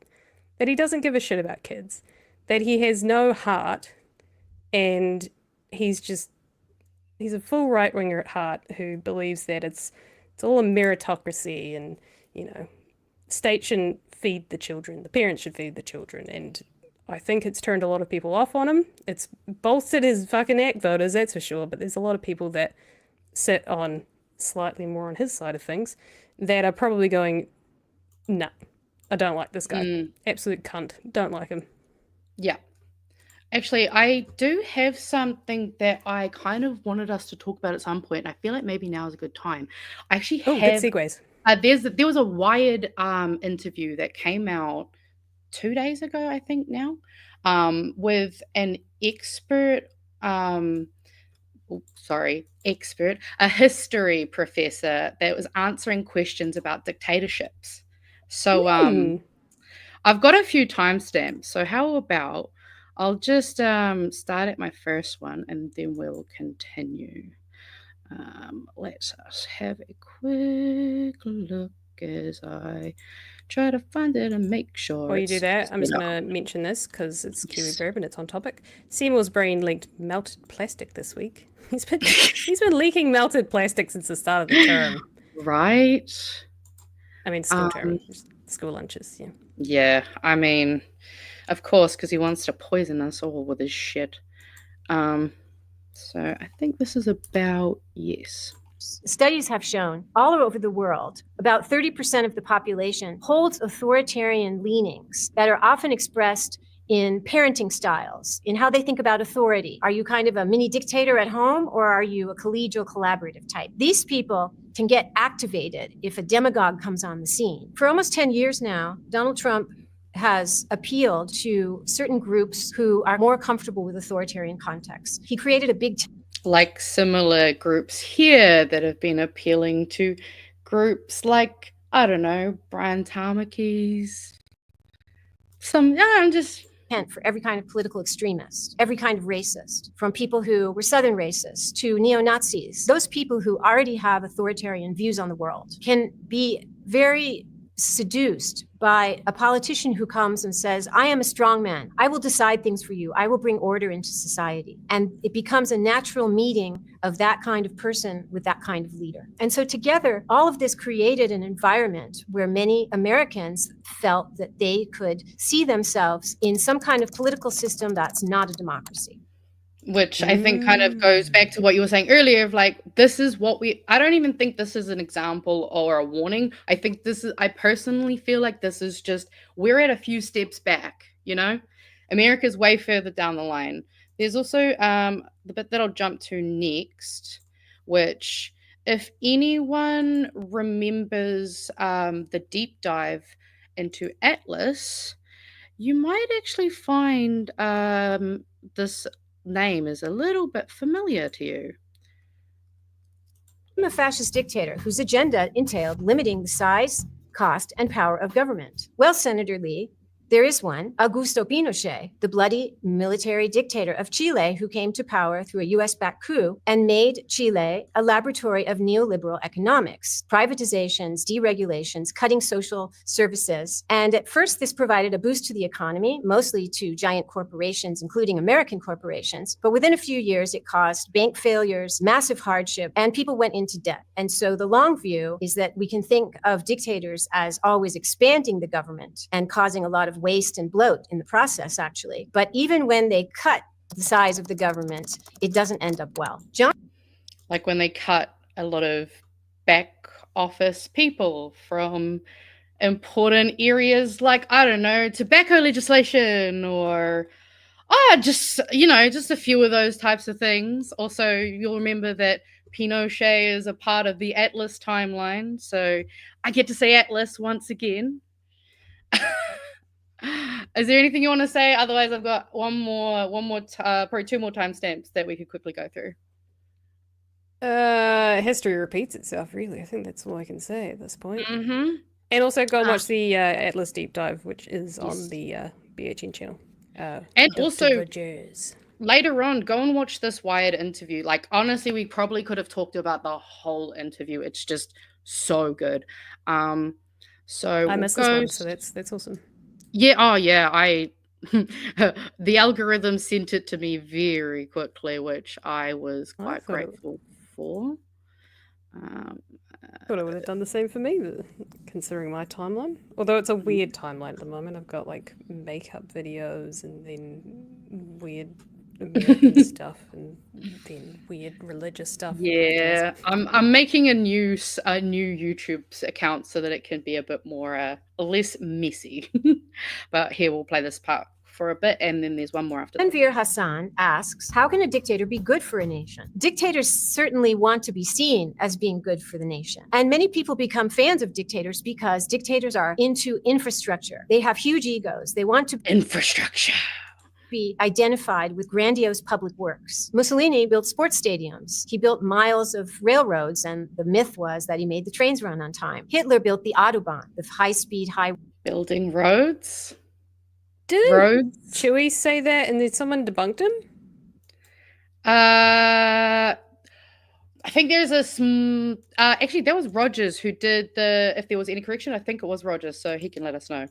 That he doesn't give a shit about kids. That he has no heart, and he's a full right-winger at heart who believes that it's all a meritocracy and, state shouldn't feed the children, the parents should feed the children. And I think it's turned a lot of people off on him. It's bolstered his fucking ACT voters, that's for sure, but there's a lot of people that sit on slightly more on his side of things that are probably going, nah, I don't like this guy. Absolute cunt. Don't like him. Yeah. Actually, I do have something that I kind of wanted us to talk about at some point. I feel like maybe now is a good time. I actually good segues. There was a Wired interview that came out 2 days ago, I think now, with an expert, a history professor that was answering questions about dictatorships. So I've got a few timestamps. So how about I'll just start at my first one and then we'll continue. Let us have a quick look as I try to find it and make sure. While you do that, I'm just going to mention this because it's Kiwi Verb and it's on topic. Seymour's brain leaked melted plastic this week. He's been leaking melted plastic since the start of the term. Right. I mean, school term, school lunches, yeah. Yeah, I mean, of course, because he wants to poison us all with his shit. So I think this is about, yes. Studies have shown all over the world, about 30% of the population holds authoritarian leanings that are often expressed in parenting styles, in how they think about authority. Are you kind of a mini dictator at home, or are you a collegial collaborative type? These people can get activated if a demagogue comes on the scene. For almost 10 years now, Donald Trump has appealed to certain groups who are more comfortable with authoritarian contexts. He created a big like similar groups here that have been appealing to groups like, I don't know, Brian Tamaki's, for every kind of political extremist, every kind of racist, from people who were Southern racists to neo-Nazis. Those people who already have authoritarian views on the world can be very seduced by a politician who comes and says, I am a strong man. I will decide things for you. I will bring order into society. And it becomes a natural meeting of that kind of person with that kind of leader. And so together, all of this created an environment where many Americans felt that they could see themselves in some kind of political system that's not a democracy. Which I think kind of goes back to what you were saying earlier of like, this is what I don't even think this is an example or a warning. I think I personally feel like this is just, we're at a few steps back, America's way further down the line. There's also the bit that I'll jump to next, which if anyone remembers the deep dive into Atlas, you might actually find this name is a little bit familiar to you. I'm a fascist dictator whose agenda entailed limiting the size, cost, and power of government. Well, Senator Lee, There is one, Augusto Pinochet, the bloody military dictator of Chile who came to power through a US-backed coup and made Chile a laboratory of neoliberal economics, privatizations, deregulations, cutting social services. And at first, this provided a boost to the economy, mostly to giant corporations, including American corporations. But within a few years, it caused bank failures, massive hardship, and people went into debt. And so the long view is that we can think of dictators as always expanding the government and causing a lot of waste and bloat in the process, actually. But even when they cut the size of the government, it doesn't end up well. John? Like when they cut a lot of back office people from important areas like, I don't know, tobacco legislation or just a few of those types of things. Also, you'll remember that Pinochet is a part of the Atlas timeline, so I get to say Atlas once again. Is there anything you want to say? Otherwise, I've got probably two more timestamps that we could quickly go through. History repeats itself, really. I think that's all I can say at this point. Mm-hmm. And also go and watch the Atlas deep dive, which is on the BHN channel. And Dr. also, Rogers. later on, go and watch this Wired interview. Like, honestly, we probably could have talked about the whole interview. It's just so good. So I missed this one, so that's awesome. Yeah. Oh, yeah. The algorithm sent it to me very quickly, which I was quite grateful for. Thought I would have done the same for me, considering my timeline. Although it's a weird timeline at the moment. I've got like makeup videos and then weird American stuff and then weird religious stuff. Yeah, I'm making a new YouTube account so that it can be a bit more less messy. But here, we'll play this part for a bit, and then there's one more after that. Tanvir Hassan asks, how can a dictator be good for a nation? Dictators certainly want to be seen as being good for the nation. And many people become fans of dictators because dictators are into infrastructure. They have huge egos. They want to Infrastructure. be identified with grandiose public works. Mussolini built sports stadiums. He built miles of railroads, and the myth was that he made the trains run on time. Hitler built the Autobahn, the high-speed highway. Building roads. Didn't Chewie say that and then someone debunked him? I think there's actually, that was Rogers who did if there was any correction, I think it was Rogers, so he can let us know.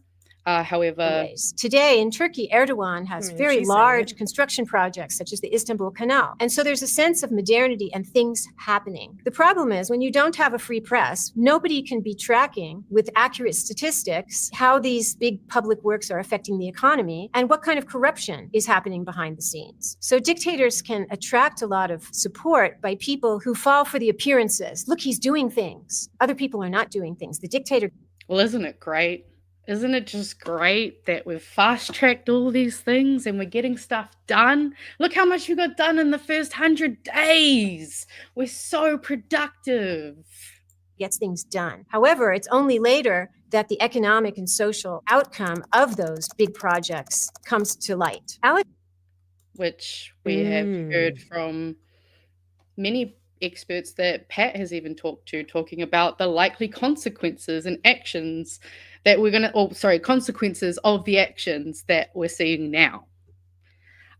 However, today in Turkey, Erdogan has very large construction projects such as the Istanbul Canal. And so there's a sense of modernity and things happening. The problem is when you don't have a free press, nobody can be tracking with accurate statistics how these big public works are affecting the economy and what kind of corruption is happening behind the scenes. So dictators can attract a lot of support by people who fall for the appearances. Look, he's doing things. Other people are not doing things. The dictator. Well, isn't it great? Isn't it just great that we've fast-tracked all these things and we're getting stuff done? Look how much we got done in the first 100 days. We're so productive. Gets things done. However, it's only later that the economic and social outcome of those big projects comes to light. Alex? Which we have heard from many experts that Pat has even talking about the likely consequences and actions that consequences of the actions that we're seeing now.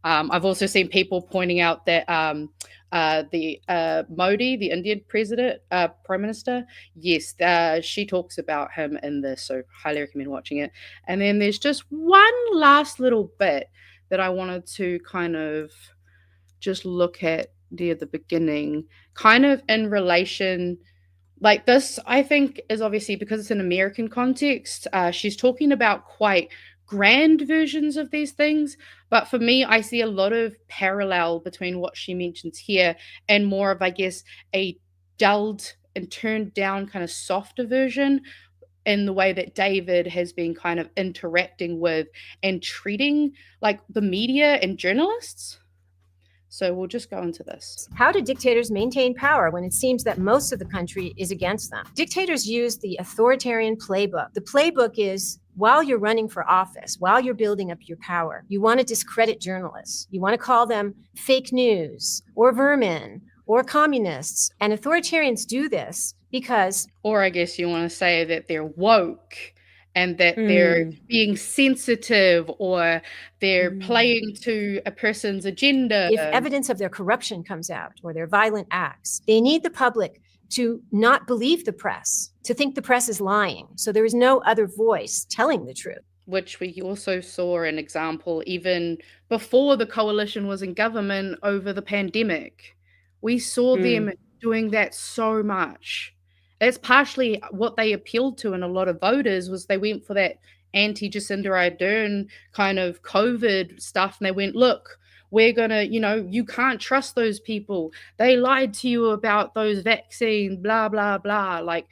I've also seen people pointing out that the Modi, the Indian prime minister, yes, she talks about him in this, so highly recommend watching it. And then there's just one last little bit that I wanted to kind of just look at near the beginning, kind of in relation. Like this, I think, is obviously because it's an American context. She's talking about quite grand versions of these things. But for me, I see a lot of parallel between what she mentions here and more of, I guess, a dulled and turned down kind of softer version in the way that David has been kind of interacting with and treating like the media and journalists. So we'll just go into this. How do dictators maintain power when it seems that most of the country is against them? Dictators use the authoritarian playbook. The playbook is while you're running for office, while you're building up your power, you want to discredit journalists. You want to call them fake news or vermin or communists. And authoritarians do this because... Or I guess you want to say that they're woke and that they're being sensitive or they're playing to a person's agenda. If evidence of their corruption comes out or their violent acts, they need the public to not believe the press, to think the press is lying. So there is no other voice telling the truth. Which we also saw an example even before the coalition was in government over the pandemic. We saw them doing that so much. That's partially what they appealed to in a lot of voters, was they went for that anti-Jacinda Ardern kind of COVID stuff, and they went, look, we're going to, you can't trust those people. They lied to you about those vaccines, blah, blah, blah. Like,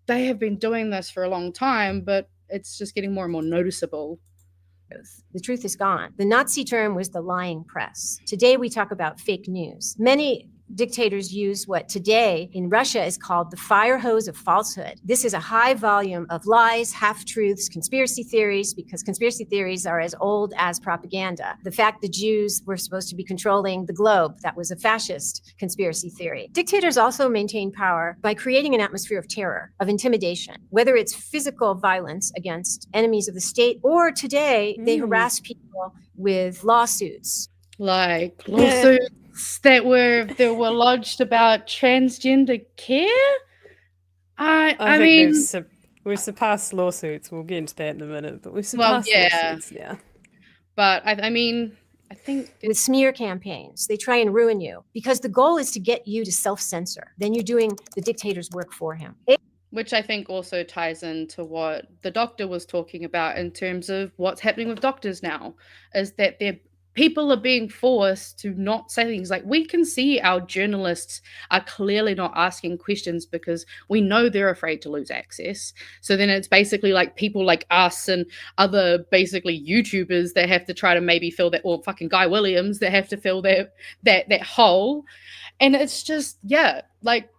they have been doing this for a long time, but it's just getting more and more noticeable. The truth is gone. The Nazi term was the lying press. Today we talk about fake news. Many dictators use what today in Russia is called the fire hose of falsehood. This is a high volume of lies, half-truths, conspiracy theories, because conspiracy theories are as old as propaganda. The fact the Jews were supposed to be controlling the globe, that was a fascist conspiracy theory. Dictators also maintain power by creating an atmosphere of terror, of intimidation, whether it's physical violence against enemies of the state, or today they harass people with lawsuits. Like lawsuits that were lodged about transgender care. I mean, we've surpassed lawsuits. We'll get into that in a minute, but we've surpassed lawsuits now. But I mean, I think with smear campaigns, they try and ruin you because the goal is to get you to self-censor. Then you're doing the dictator's work for him. Which I think also ties into what the doctor was talking about in terms of what's happening with doctors now, is that people are being forced to not say things. Like, we can see our journalists are clearly not asking questions because we know they're afraid to lose access. So then it's basically like people like us and other basically YouTubers that have to try to maybe fill that, or fucking Guy Williams that have to fill that hole. And it's just, like,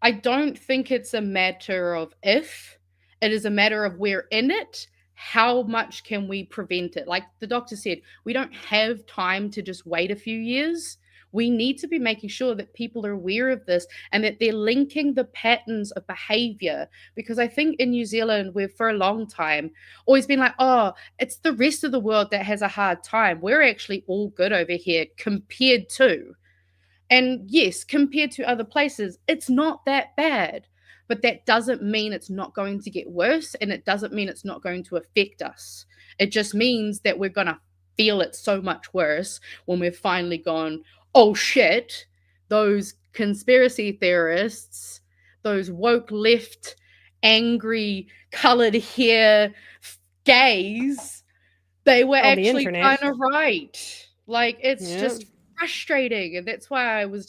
I don't think it's a matter of if, it is a matter of we're in it. How much can we prevent it? Like the doctor said, we don't have time to just wait a few years. We need to be making sure that people are aware of this and that they're linking the patterns of behavior. Because I think in New Zealand, we've for a long time always been like, oh, it's the rest of the world that has a hard time. We're actually all good over here compared to. And yes, compared to other places, it's not that bad. But that doesn't mean it's not going to get worse, and it doesn't mean it's not going to affect us. It just means that we're going to feel it so much worse when we've finally gone, oh shit, those conspiracy theorists, those woke left, angry, colored hair gays, they were actually kind of right. Like, it's just frustrating. And that's why I was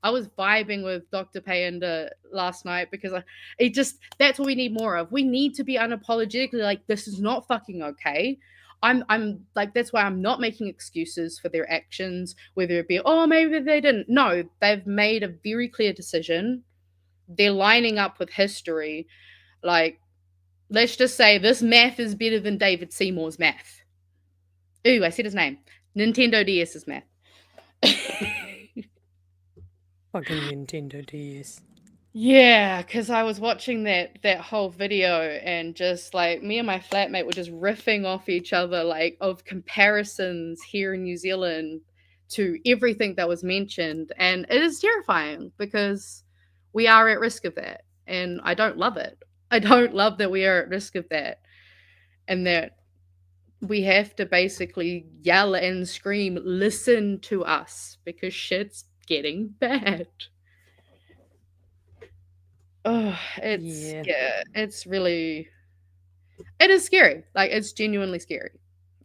vibing with Dr. Payanda last night, because that's what we need more of. We need to be unapologetically like, this is not fucking okay. I'm like, that's why I'm not making excuses for their actions, whether it be, oh, maybe they didn't. No, they've made a very clear decision. They're lining up with history. Like, let's just say this math is better than David Seymour's math. Ooh, I said his name. Nintendo DS's math. Fucking Nintendo DS. Yeah, because I was watching that whole video, and just like me and my flatmate were just riffing off each other, like, of comparisons here in New Zealand to everything that was mentioned. And it is terrifying because we are at risk of that. And I don't love it. I don't love that we are at risk of that. And that we have to basically yell and scream, listen to us, because shit's getting bad. Oh, it's really, it is scary. Like, it's genuinely scary.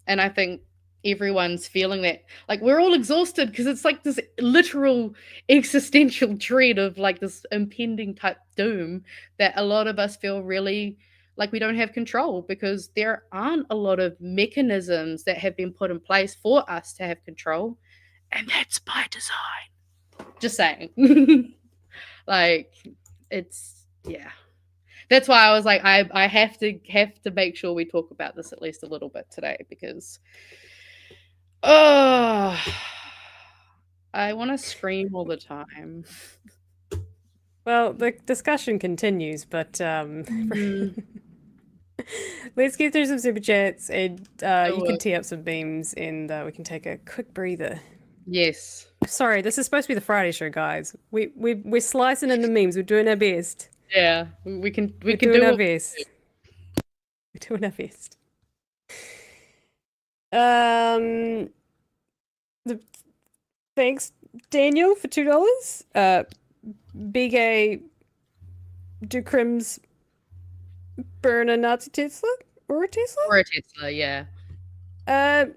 And I think everyone's feeling that. Like, we're all exhausted because it's like this literal existential dread of like this impending type doom that a lot of us feel really like we don't have control, because there aren't a lot of mechanisms that have been put in place for us to have control. And that's by design. Just saying. Like, it's, that's why I was like, I have to make sure we talk about this at least a little bit today, because I want to scream all the time. Well, the discussion continues, but Let's get through some super chats, and you can will. tee up some beams, and we can take a quick breather. Yes. Sorry, this is supposed to be the Friday show, guys. We're slicing in the memes. We're doing our best. Yeah. We can We're do doing our what we best. do. We're doing our best. The thanks, Daniel, for $2. Big A do crims burn a Nazi Tesla or a Tesla? Or a Tesla, yeah. I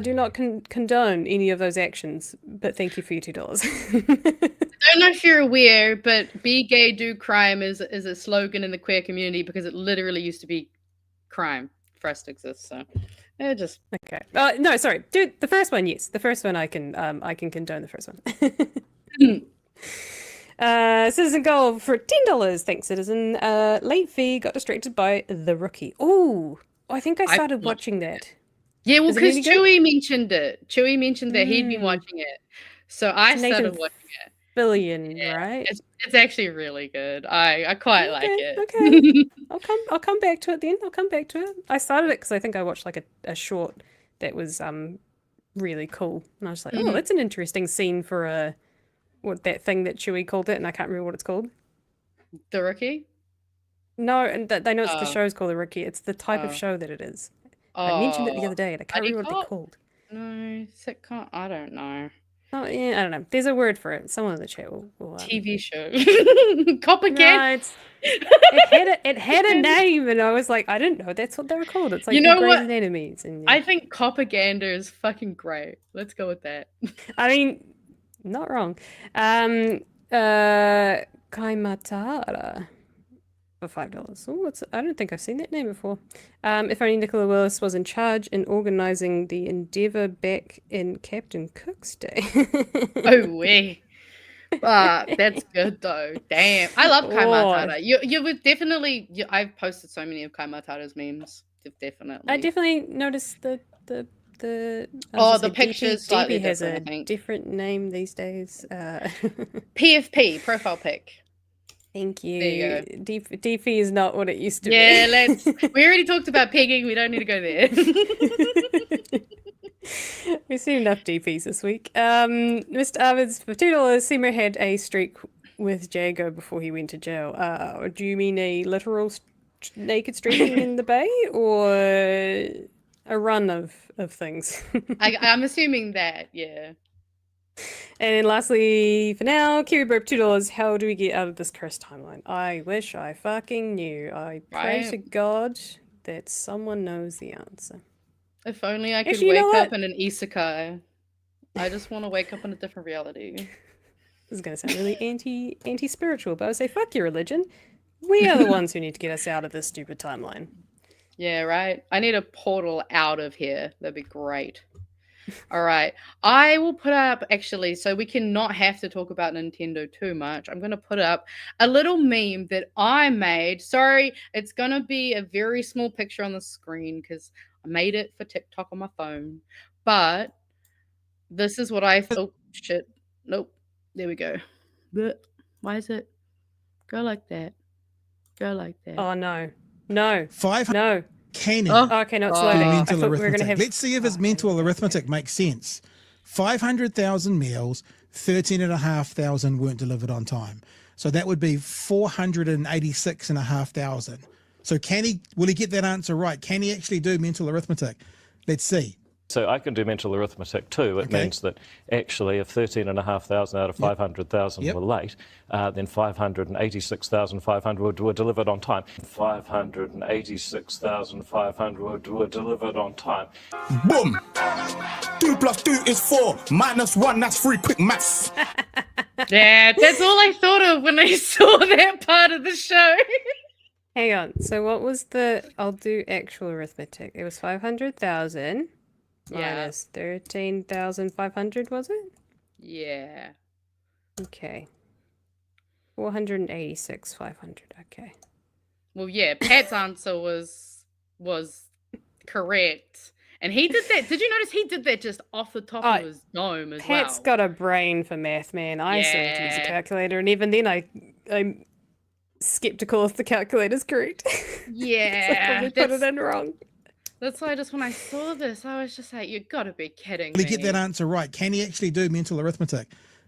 do not condone any of those actions, but thank you for your $2. I don't know if you're aware, but be gay, do crime is a slogan in the queer community because it literally used to be crime for us to exist. So just Okay. No, sorry. Dude, the first one, yes. The first one I can condone the first one. Citizen Gold for $10. Thanks, Citizen. Late fee, got distracted by The Rookie. Ooh, I think I started watching that. Yeah, well, Is it because any good? Chewie mentioned it. Chewie mentioned that he'd been watching it. So I It's started Nathan watching it. Fillion, right? It's actually really good. I quite like it. Okay. I'll come back to it then. I'll come back to it. I started it because I think I watched like a short that was really cool. And I was like, oh, that's an interesting scene for what that thing that Chewie called it, and I can't remember what it's called. The Rookie? No, and they know the show's called The Rookie. It's the type of show that it is. I mentioned it the other day, and I can't remember what they're called. No, sitcom. I don't know. Oh yeah, I don't know. There's a word for it. Someone in the chat will TV show. Coppercat. No, it had a name, and I was like, I didn't know that's what they were called. It's like Grey's Anatomies. And I think Coppergander is fucking great. Let's go with that. I mean, not wrong. Kaimatara for $5. Oh, I don't think I've seen that name before. If only Nicola Willis was in charge in organising the Endeavour back in Captain Cook's day. Oh, wait. That's good though. Damn, I love Kaimatara. You would definitely. I've posted so many of Kaimatara's memes. Definitely. I definitely noticed the the pictures. DP has a different name these days. PFP profile pic. Thank you. There you go. DP is not what it used to be. Yeah, we already talked about pegging. We don't need to go there. We've seen enough DPs this week. Mr. Arvids, for $2, Seymour had a streak with Jago before he went to jail. Do you mean a literal naked streaking in the bay, or a run of things? I'm assuming that, yeah. And then lastly, for now, Kiwi Burp, $2. How do we get out of this cursed timeline? I wish I fucking knew. I pray to God that someone knows the answer. If only I could wake up in an isekai. I just want to wake up in a different reality. This is going to sound really anti-spiritual, but I would say, fuck your religion. We are the ones who need to get us out of this stupid timeline. Yeah, right? I need a portal out of here. That'd be great. All right. I will put up, actually, so we cannot have to talk about Nintendo too much. I'm going to put up a little meme that I made. Sorry, it's going to be a very small picture on the screen because I made it for TikTok on my phone. But this is what oh, shit. Nope. There we go. Why is it? Go like that. Go like that. Oh, no. No. No. Can okay, no, it's loading. mental arithmetic. Let's see if his mental arithmetic makes sense. 500,000 meals, 13,500 weren't delivered on time. So that would be 486,500. So will he get that answer right? Can he actually do mental arithmetic? Let's see. So I can do mental arithmetic too. It means that actually if 13,500 out of 500,000 were late, then 586,500 were delivered on time. 586,500 were delivered on time. Boom! 2 + 2 is 4. -1, that's 3. Quick maths. Yeah, that's all I thought of when I saw that part of the show. Hang on. So what was I'll do actual arithmetic. It was 500,000. Minus 13,500, was it? Yeah. Okay. 486,500. Okay. Well, yeah, Pat's answer was correct. And he did that. Did you notice he did that just off the top of his dome as well? Pat's got a brain for math, man. I still have to use a calculator, and even then I skeptical if the calculator's correct. 'Cause I Yeah, probably put it in wrong. that's why just when I saw this, I was just like, you gotta be kidding me. To get that answer right, can he actually do mental arithmetic?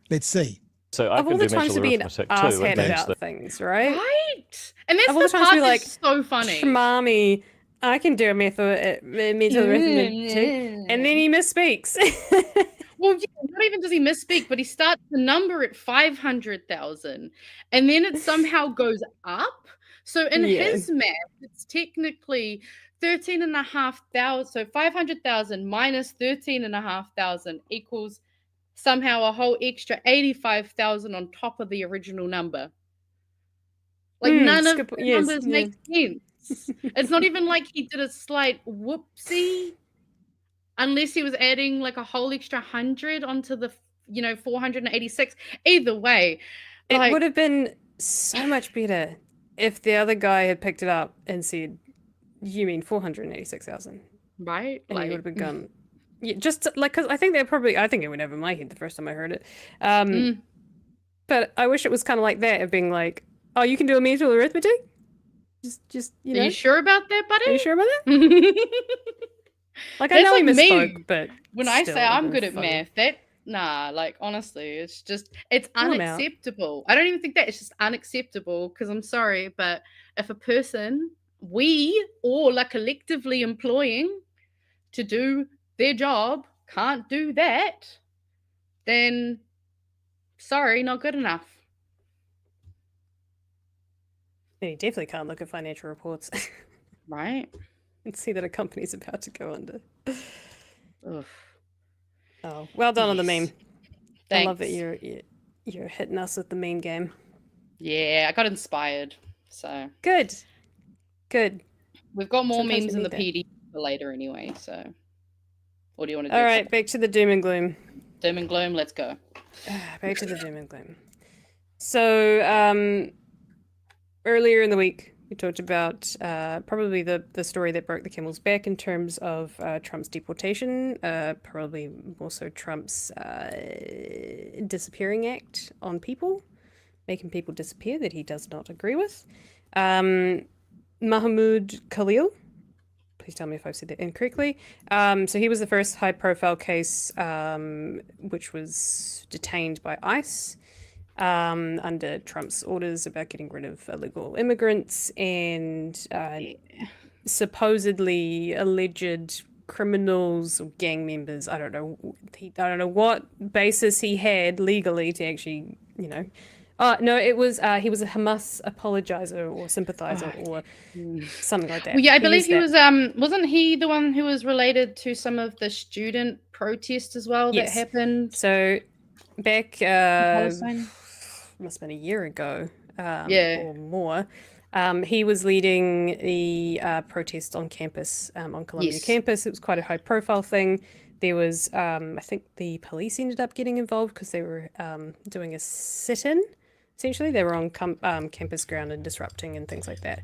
Let's see. So I Of all can the do times to mental be an arithmetic too. asshat It means about that things, right? Right? And that's Of all the the times part to be like, that's so funny. Shmami, I can do a mental arithmetic, and then he misspeaks. Well, yeah, not even does he misspeak, but he starts the number at 500,000 and then it somehow goes up. So in Yeah. his math, it's technically 13,500. So 500,000 minus 13,500 equals somehow a whole extra 85,000 on top of the original number. Like none of skip- the yes, numbers yeah. make sense. It's not even like he did a slight whoopsie. Unless he was adding like a whole extra 100 onto the 486. Either way, It like would have been so much better if the other guy had picked it up and said, "You mean 486,000?" right, And he like would have begun. Yeah, just like because I think it went over my head the first time I heard it. But I wish it was kind of like that of being like, "Oh, you can do a mental arithmetic." Just Are you sure about that, buddy? Are you sure about that? Like I That's know he like me. misspoke, but When I still, say it I'm would've good been at funny. math, like honestly, it's I'm out. unacceptable. I don't even think that it's just unacceptable because I'm sorry, but if a person we all are collectively employing to do their job can't do that, then sorry, not good enough. And he definitely can't look at financial reports Right? and see that a company's about to go under. Ugh. Oh, well done on the Yes. meme. I love that Thanks. you're hitting us with the meme game. Yeah, I got inspired. So Good. we've got more Sometimes memes we in the need that. PD for later anyway. So what do you want to do? All right, back to the doom and gloom. Doom and gloom. Let's go. Back to the doom and gloom. So, earlier in the week, we talked about probably the story that broke the camel's back in terms of Trump's deportation, probably also Trump's disappearing act on people, making people disappear that he does not agree with. Mahmoud Khalil, please tell me if I've said that incorrectly. So he was the first high-profile case which was detained by ICE. Under Trump's orders about getting rid of illegal immigrants and supposedly alleged criminals or gang members. I don't know what basis he had legally to actually, no, it was he was a Hamas apologizer or sympathizer or something like that. Well, yeah, I He believe used he that. was. Wasn't he the one who was related to some of the student protests as well Yes. that happened? So back Palestine? must have been a year ago, Yeah. or more. He was leading the protest on campus, on Columbia Yes. campus. It was quite a high-profile thing. There was, I think, the police ended up getting involved because they were doing a sit-in. Essentially, they were on campus ground and disrupting and things like that.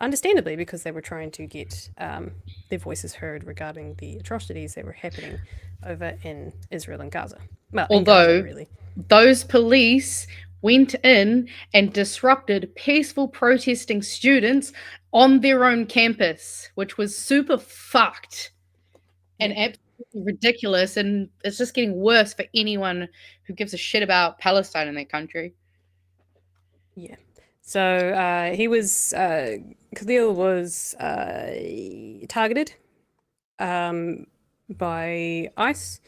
Understandably, because they were trying to get their voices heard regarding the atrocities that were happening over in Israel and Gaza. Well, in Gaza, Although really. those police went in and disrupted peaceful protesting students on their own campus, which was super fucked and absolutely ridiculous. And it's just getting worse for anyone who gives a shit about Palestine in their country. Yeah. So he was Khalil was targeted by ICE,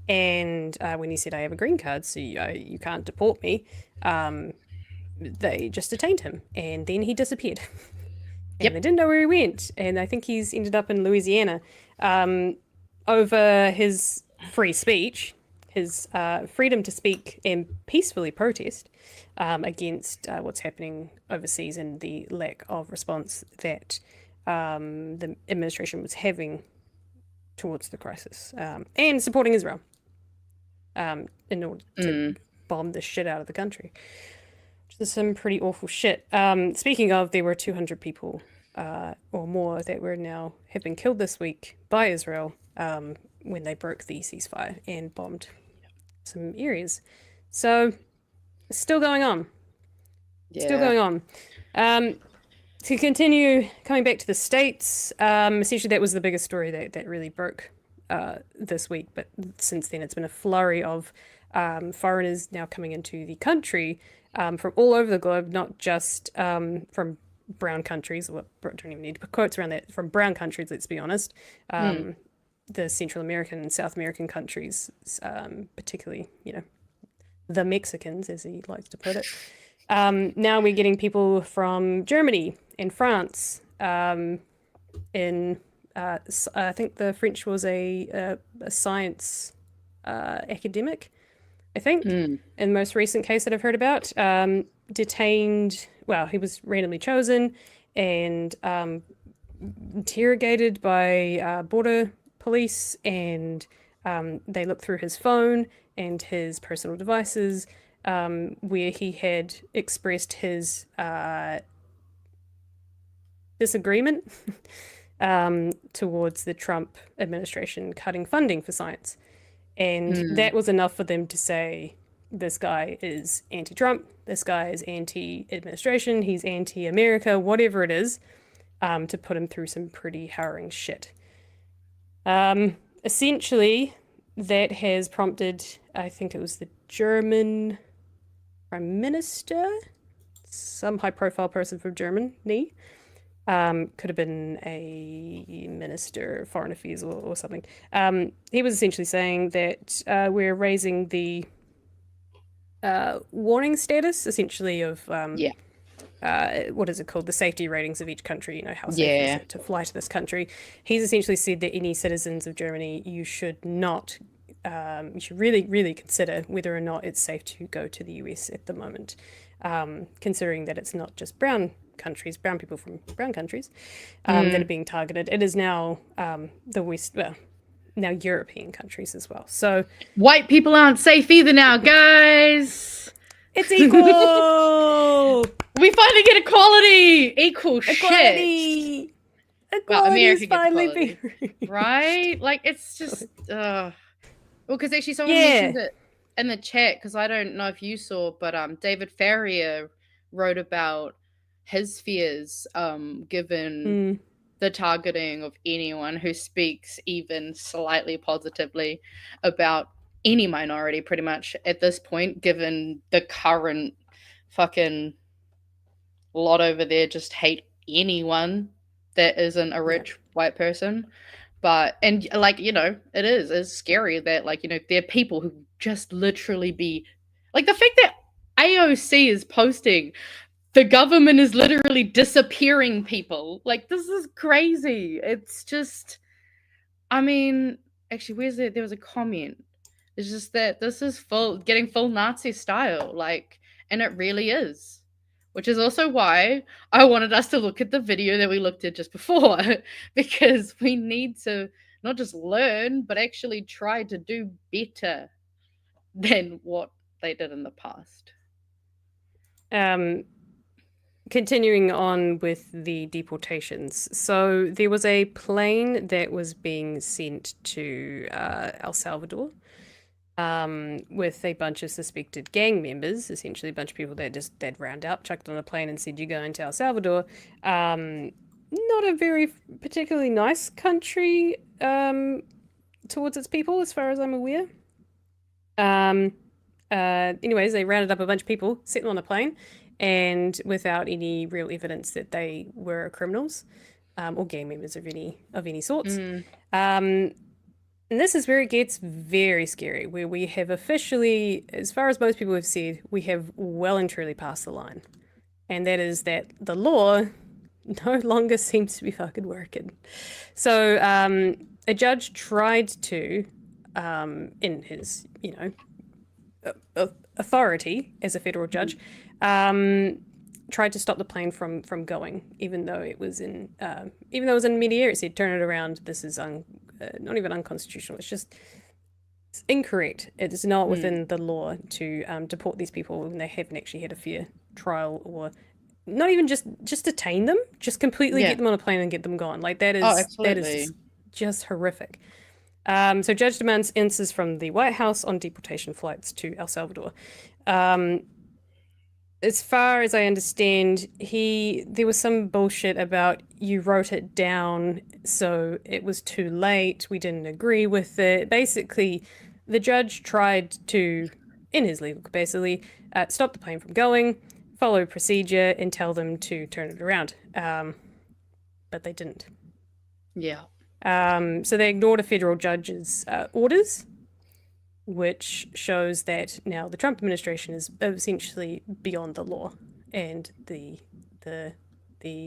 and when he said, "I have a green card, so you can't deport me," they just detained him, and then he disappeared. And they didn't know where he went, and I think he's ended up in Louisiana over his free speech, his freedom to speak and peacefully protest against what's happening overseas and the lack of response that the administration was having towards the crisis, and supporting Israel in order to bomb the shit out of the country. Which is some pretty awful shit. Speaking of, there were 200 people or more that have been killed this week by Israel when they broke the ceasefire and bombed some areas. So, it's still going on. Still going on. To continue coming back to the States, essentially that was the biggest story that really broke this week. But since then, it's been a flurry of foreigners now coming into the country from all over the globe, not just from brown countries. Well, I don't even need to put quotes around that. From brown countries, let's be honest. The Central American and South American countries, particularly, the Mexicans, as he likes to put it. Now we're getting people from Germany and France. I think the French was a science academic, I think, in the most recent case that I've heard about. Detained, well, he was randomly chosen and interrogated by border police, and they looked through his phone and his personal devices, where he had expressed his disagreement towards the Trump administration cutting funding for science. And that was enough for them to say, this guy is anti-Trump, this guy is anti-administration, he's anti-America, whatever it is, to put him through some pretty harrowing shit. Essentially, that has prompted, I think it was the German Prime Minister, some high-profile person from Germany, could have been a minister of foreign affairs or something. He was essentially saying that we're raising the warning status, essentially, of what is it called? The safety ratings of each country, how safe is it to fly to this country. He's essentially said that any citizens of Germany, you should not, you should really, really consider whether or not it's safe to go to the US at the moment, considering that it's not just brown people from brown countries that are being targeted. It is now the West, well, now European countries as well. So white people aren't safe either now, guys. It's equal. We finally get equality. Equal equality. Shit. Well, America gets finally equality, right? Like, it's just well, because actually someone mentioned it in the chat, because I don't know if you saw, but David Farrier wrote about his fears given the targeting of anyone who speaks even slightly positively about any minority, pretty much at this point, given the current fucking lot over there just hate anyone that isn't a rich white person. But, and like, it's scary that, like, there are people who just literally be like, the fact that AOC is posting the government is literally disappearing people. Like, this is crazy. It's just, I mean, actually, there was a comment. It's just that this is getting full Nazi style, like, and it really is. Which is also why I wanted us to look at the video that we looked at just before, because we need to not just learn, but actually try to do better than what they did in the past. Continuing on with the deportations. So there was a plane that was being sent to El Salvador with a bunch of suspected gang members, essentially a bunch of people they'd round up, chucked on a plane and said, you're going to El Salvador. Not a very particularly nice country towards its people, as far as I'm aware. Anyways, they rounded up a bunch of people, set them on a plane, and without any real evidence that they were criminals or gang members of any sorts. And this is where it gets very scary, where we have officially, as far as most people have said, we have well and truly passed the line. And that is that the law no longer seems to be fucking working. So a judge tried to, in his, authority as a federal judge, tried to stop the plane from going, even though it was in mid-air. It said, turn it around. This is not even unconstitutional. It's incorrect. It is not within the law to deport these people when they haven't actually had a fair trial, or not even just detain them, just completely get them on a plane and get them gone. Like, that is just horrific. So judge demands answers from the White House on deportation flights to El Salvador. as far as I understand, there was some bullshit about you wrote it down, so it was too late. We didn't agree with it. Basically, the judge tried to, in his legal capacity, stop the plane from going, follow procedure, and tell them to turn it around. But they didn't. Yeah. So they ignored a federal judge's orders, which shows that now the Trump administration is essentially beyond the law, and the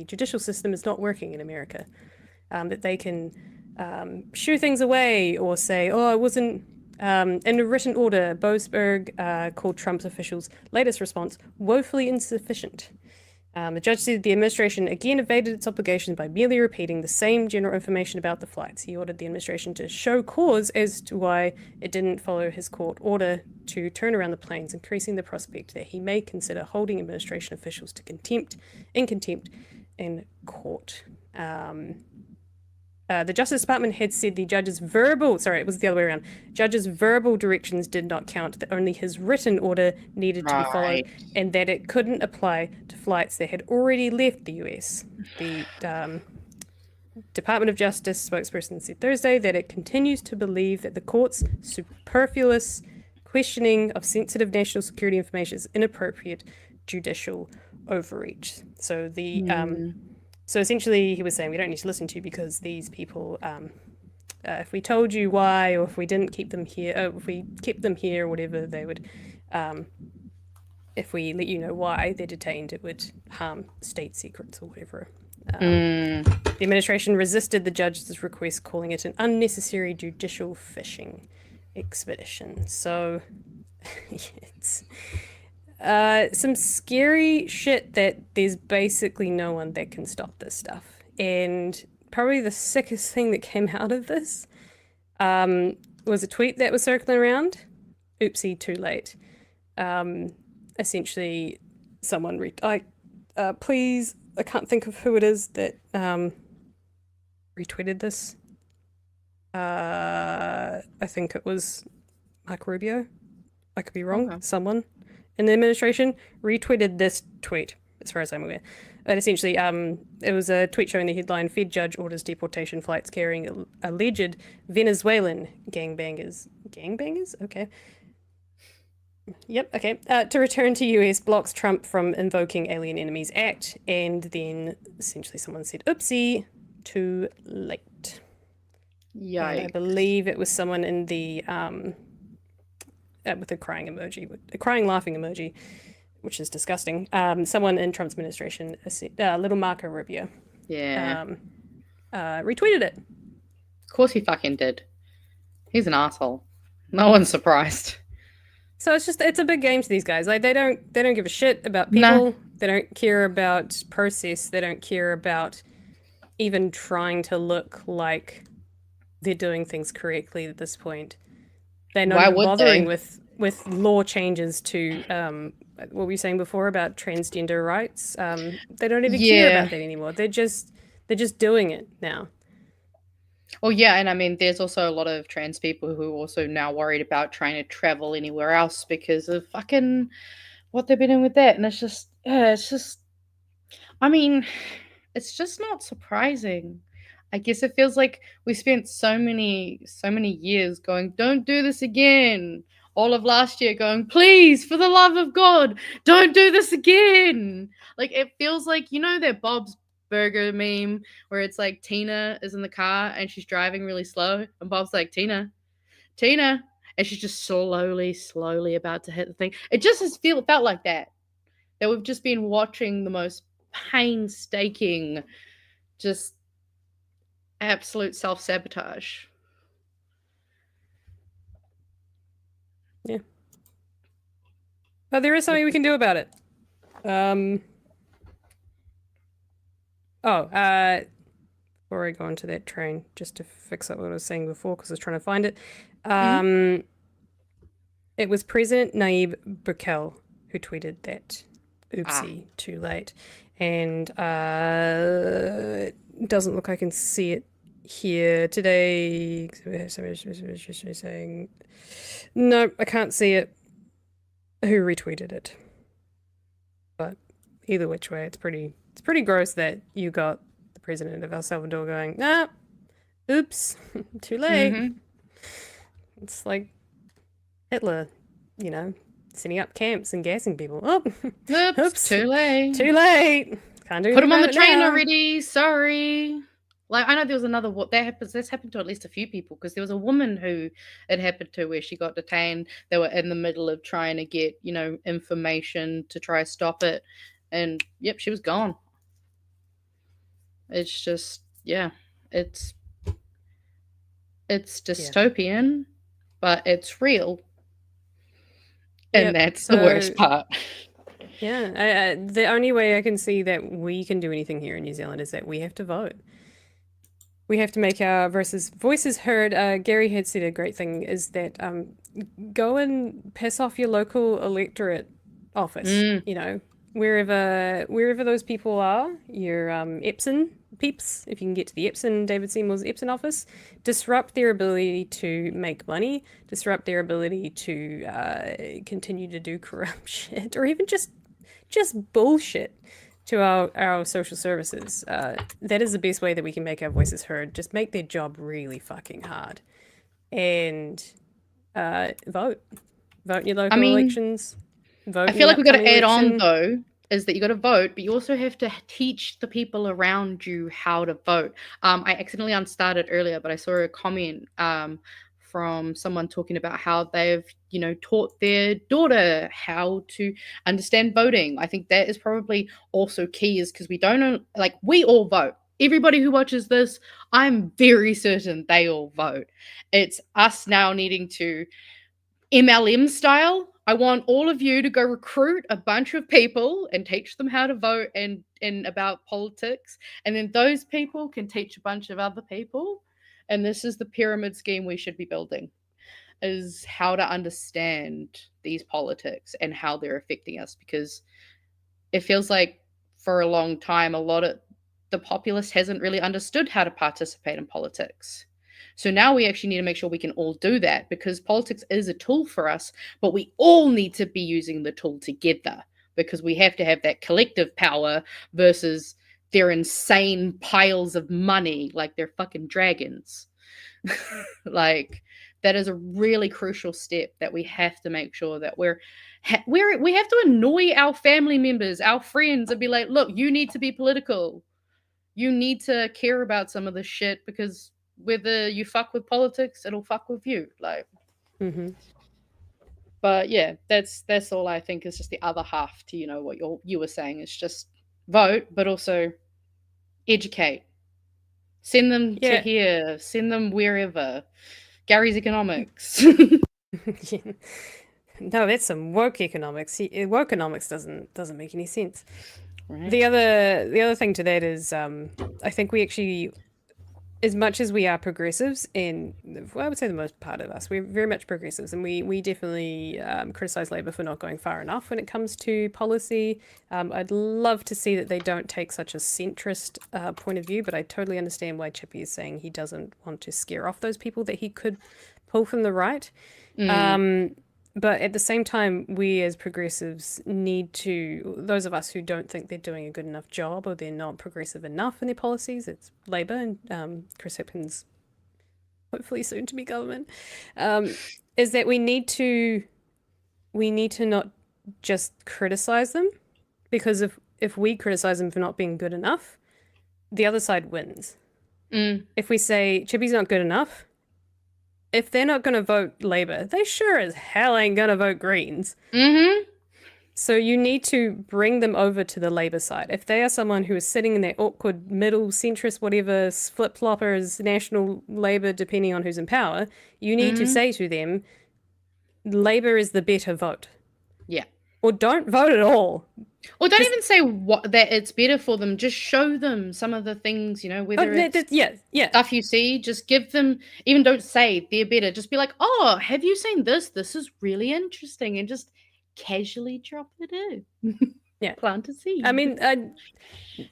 judicial system is not working in America. That they can shoo things away or say, "Oh, it wasn't." In a written order, Boasberg called Trump's officials' latest response woefully insufficient. The judge said the administration again evaded its obligations by merely repeating the same general information about the flights. He ordered the administration to show cause as to why it didn't follow his court order to turn around the planes, increasing the prospect that he may consider holding administration officials to contempt in court. The Justice Department had said the judge's it was the other way around. Judge's verbal directions did not count, that only his written order needed to be followed, and that it couldn't apply to flights that had already left the US. The Department of Justice spokesperson said Thursday that it continues to believe that the court's superfluous questioning of sensitive national security information is inappropriate judicial overreach. So So essentially, he was saying we don't need to listen to you because these people, if we told you why, or if we didn't keep them here, if we kept them here or whatever, they would, if we let you know why they're detained, it would harm state secrets or whatever. The administration resisted the judge's request, calling it an unnecessary judicial fishing expedition. So it's some scary shit that there's basically no one that can stop this stuff. And probably the sickest thing that came out of this was a tweet that was circling around. Oopsie, too late. Essentially, someone please, I can't think of who it is that retweeted this. I think it was Mark Rubio. I could be wrong. Okay. Someone in the administration retweeted this tweet, as far as I'm aware. But essentially, it was a tweet showing the headline, Fed judge orders deportation flights carrying alleged Venezuelan gangbangers. Gangbangers? Okay. Yep, okay. To return to US, blocks Trump from invoking Alien Enemies Act. And then essentially someone said, oopsie, too late. Yikes. And I believe it was someone in the... with a crying emoji, a crying laughing emoji, which is disgusting. Someone in Trump's administration, little Marco Rubio, retweeted it. Of course he fucking did. He's an asshole. No one's surprised. So it's a big game to these guys. Like they don't give a shit about people. Nah. They don't care about process. They don't care about even trying to look like they're doing things correctly at this point. They're not even bothering with law changes to what were you saying before about transgender rights? They don't even care about that anymore. They're just doing it now. Well, yeah, and I mean, there's also a lot of trans people who are also now worried about trying to travel anywhere else because of fucking what they've been doing with that. And it's just, I mean, it's just not surprising. I guess it feels like we spent so many years going, don't do this again. All of last year going, please, for the love of God, don't do this again. Like, it feels like, you know, that Bob's Burger meme where it's like Tina is in the car and she's driving really slow. And Bob's like, Tina. And she's just slowly about to hit the thing. It just has felt like that we've just been watching the most painstaking, just absolute self-sabotage. Yeah. But there is something we can do about it. Before I go onto that train, just to fix up what I was saying before, because I was trying to find it. It was President Nayib Bukele who tweeted that. Oopsie, too late. And it doesn't look like I can see it here today. Saying, no, I can't see it. Who retweeted it? But either which way, it's pretty gross that you got the president of El Salvador going, nah, oops, too late. Mhm. It's like Hitler, setting up camps and gassing people. Oh, Oops, too late. too late. Can't do Put him anything on the about it train now. already. Sorry. Like, I know there was another that's happened to at least a few people, because there was a woman who it happened to where she got detained. They were in the middle of trying to get, information to try to stop it, and yep, she was gone. It's just, yeah, it's dystopian, but it's real, and Yep, that's the worst part. Yeah, the only way I can see that we can do anything here in New Zealand is that we have to vote. We have to make our voices heard. Gary had said a great thing, is that go and piss off your local electorate office. Wherever those people are, your Epsom peeps, if you can get to the David Seymour's Epsom office, disrupt their ability to make money, disrupt their ability to continue to do corrupt shit, or even just bullshit to our social services. That is the best way that we can make our voices heard. Just make their job really fucking hard. And vote in your local elections. Vote. I feel like we've got to add on, though, is that you got to vote, but you also have to teach the people around you how to vote. I accidentally unstarted earlier, but I saw a comment from someone talking about how they've, taught their daughter how to understand voting. I think that is probably also key, is because we don't know, like, we all vote. Everybody who watches this, I'm very certain they all vote. It's us now needing to, MLM style, I want all of you to go recruit a bunch of people and teach them how to vote and about politics. And then those people can teach a bunch of other people. And this is the pyramid scheme we should be building, is how to understand these politics and how they're affecting us. Because it feels like for a long time, a lot of the populace hasn't really understood how to participate in politics. So now we actually need to make sure we can all do that, because politics is a tool for us, but we all need to be using the tool together, because we have to have that collective power versus their insane piles of money, like they're fucking dragons. Like, that is a really crucial step that we have to make sure that we have to annoy our family members, our friends, and be like, look, you need to be political. You need to care about some of this shit, because whether you fuck with politics, it'll fuck with you. Like, But yeah, that's all I think is just the other half to, what you were saying. It's just vote, but also educate. Send them to here. Send them wherever. Gary's economics. No, that's some woke economics. Wokeonomics doesn't make any sense. Right. The other thing to that is, I think we actually, as much as we are progressives, and I would say the most part of us, we're very much progressives, and we definitely criticise Labor for not going far enough when it comes to policy. I'd love to see that they don't take such a centrist point of view, but I totally understand why Chewie is saying he doesn't want to scare off those people that he could pull from the right. But at the same time, we as progressives need to, those of us who don't think they're doing a good enough job or they're not progressive enough in their policies, it's Labor and Chris Hipkins, hopefully soon to be government, is that we need to not just criticize them, because if we criticize them for not being good enough, the other side wins. If we say Chippy's not good enough, if they're not going to vote Labor, they sure as hell ain't going to vote Greens. So you need to bring them over to the Labor side. If they are someone who is sitting in that awkward middle, centrist, whatever, flip-floppers, national Labor, depending on who's in power, you need to say to them, Labor is the better vote. Yeah. Or don't vote at all. Or don't even say that it's better for them. Just show them some of the things, whether it's stuff you see. Just give them, even don't say they're better. Just be like, oh, have you seen this? This is really interesting. And just casually drop it in. Yeah. Plant a seed. I mean,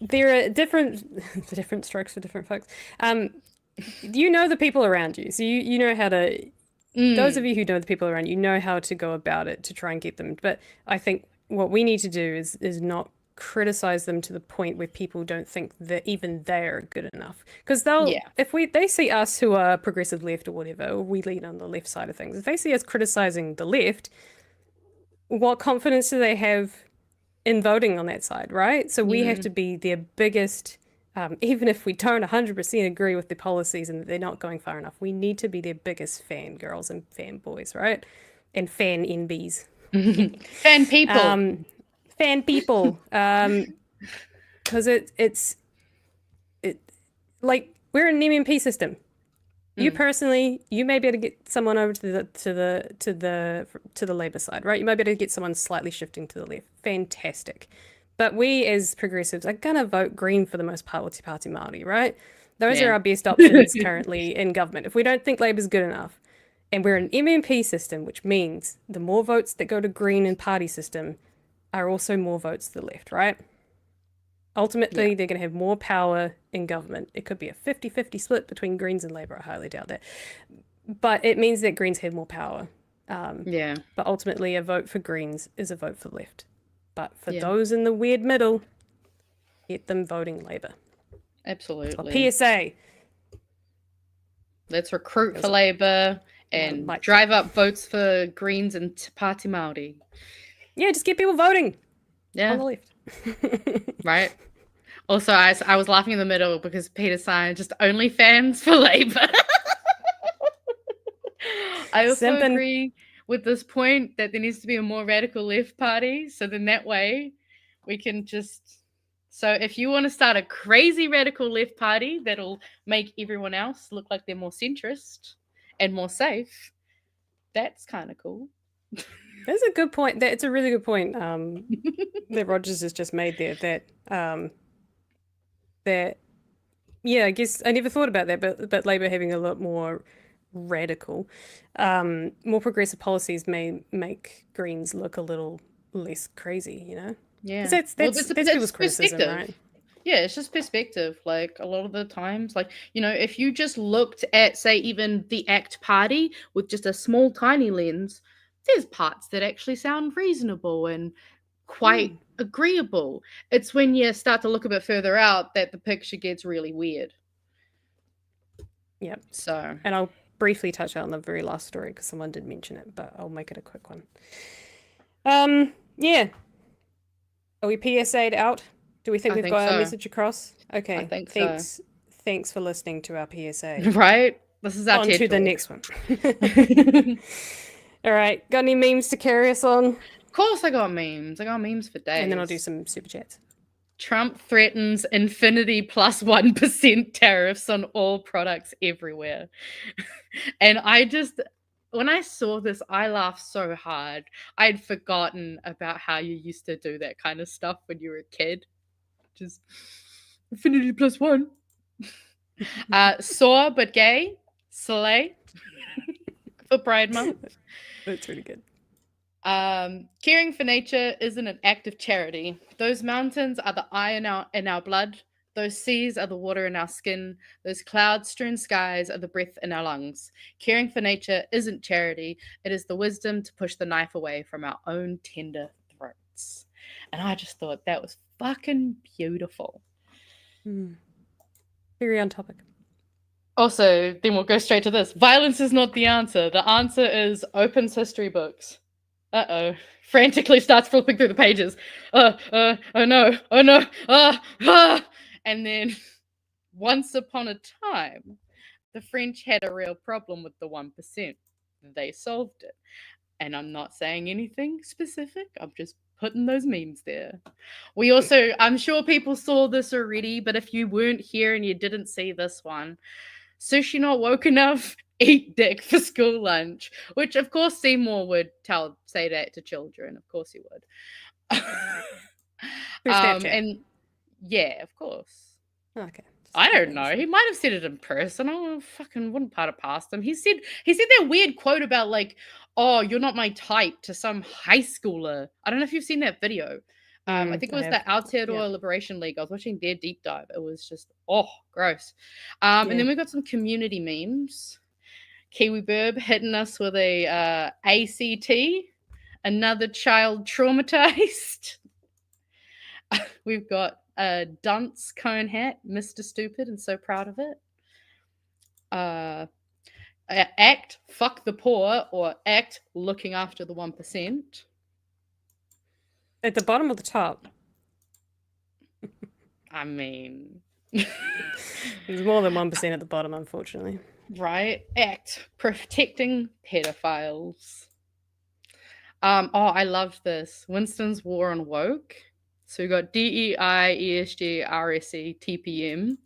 there are different strokes for different folks. You know the people around you. So you know how to, those of you who know the people around you know how to go about it to try and get them. But I think what we need to do is not criticize them to the point where people don't think that even they're good enough, because if they see us who are progressive left or whatever, or we lean on the left side of things, if they see us criticizing the left, what confidence do they have in voting on that side, right? So we have to be their biggest, even if we don't 100% agree with their policies and they're not going far enough, we need to be their biggest fangirls and fanboys, right? And fan NBs. Fan people. Fan people. Because it's like, we're an MMP system. You personally, you may be able to get someone over to the Labour side, right? You might be able to get someone slightly shifting to the left. Fantastic. But we as progressives are gonna vote Green for the most part, Party Māori, right? Those are our best options currently in government. If we don't think Labour's good enough, and we're an MMP system, which means the more votes that go to Green and party system are also more votes to the left, right? Ultimately, they're going to have more power in government. It could be a 50-50 split between Greens and Labour. I highly doubt that. But it means that Greens have more power. But ultimately, a vote for Greens is a vote for the left. But for those in the weird middle, get them voting Labour. Absolutely. A PSA. Let's recruit for Labour and drive up votes for Greens and Party Māori. Yeah, just get people voting. Yeah. On the left. Right. Also, I was laughing in the middle because Peter signed just OnlyFans for Labour. I also agree with this point that there needs to be a more radical left party. So then that way we can just... So if you want to start a crazy radical left party that'll make everyone else look like they're more centrist and more safe, that's kind of cool. That's a good point. It's a really good point that Rogers has just made there. That I guess I never thought about that, but Labour having a lot more radical, more progressive policies may make Greens look a little less crazy, you know? Yeah, that's people's criticism, right? Yeah, it's just perspective. Like, a lot of the times, like, you know, if you just looked at, say, even the ACT party with just a small, tiny lens, there's parts that actually sound reasonable and quite agreeable. It's when you start to look a bit further out that the picture gets really weird. Yeah. So, and I'll briefly touch on the very last story because someone did mention it, but I'll make it a quick one. Yeah. Are we PSA'd out? Do we think we've got our message across? Okay. I think so. Thanks for listening to our PSA. Right? This is our on to the next one. All right. Got any memes to carry us on? Of course I got memes. I got memes for days. And then I'll do some super chats. Trump threatens infinity plus 1% tariffs on all products everywhere. And when I saw this, I laughed so hard. I'd forgotten about how you used to do that kind of stuff when you were a kid. Just infinity plus 1. Sore but gay. Slay. For Pride Month. That's really good. Caring for nature isn't an act of charity. Those mountains are the iron in our blood. Those seas are the water in our skin. Those cloud-strewn skies are the breath in our lungs. Caring for nature isn't charity. It is the wisdom to push the knife away from our own tender throats. And I just thought that was fucking beautiful. Very on topic. Also, then we'll go straight to this. Violence is not the answer. The answer is opens history books. Uh-oh. Frantically starts flipping through the pages. Oh no. And then, once upon a time, the French had a real problem with the 1%. They solved it. And I'm not saying anything specific. I'm just putting those memes there. We also, I'm sure people saw this already, but if you weren't here and you didn't see this one, Sushi Not Woke Enough, eat dick for school lunch. Which, of course, Seymour would say that to children. Of course he would. And yeah, of course. Okay. I don't know. He might have said it in person. I fucking wouldn't put it past him. He said that weird quote about like, "Oh, you're not my type" to some high schooler. I don't know if you've seen that video. I think it was the Aotearoa Liberation League. I was watching their deep dive. It was just gross. And then we got some community memes. Kiwi Burb hitting us with a ACT, Another child traumatized. We've got a dunce cone hat, Mr. Stupid, and so proud of it. Act fuck the poor, or act looking after the 1%. At the bottom or the top? I mean, There's more than 1% at the bottom, unfortunately. right? Act protecting pedophiles. I love this. Winston's War on Woke. So we got DEI, ESG, RSE, TPM.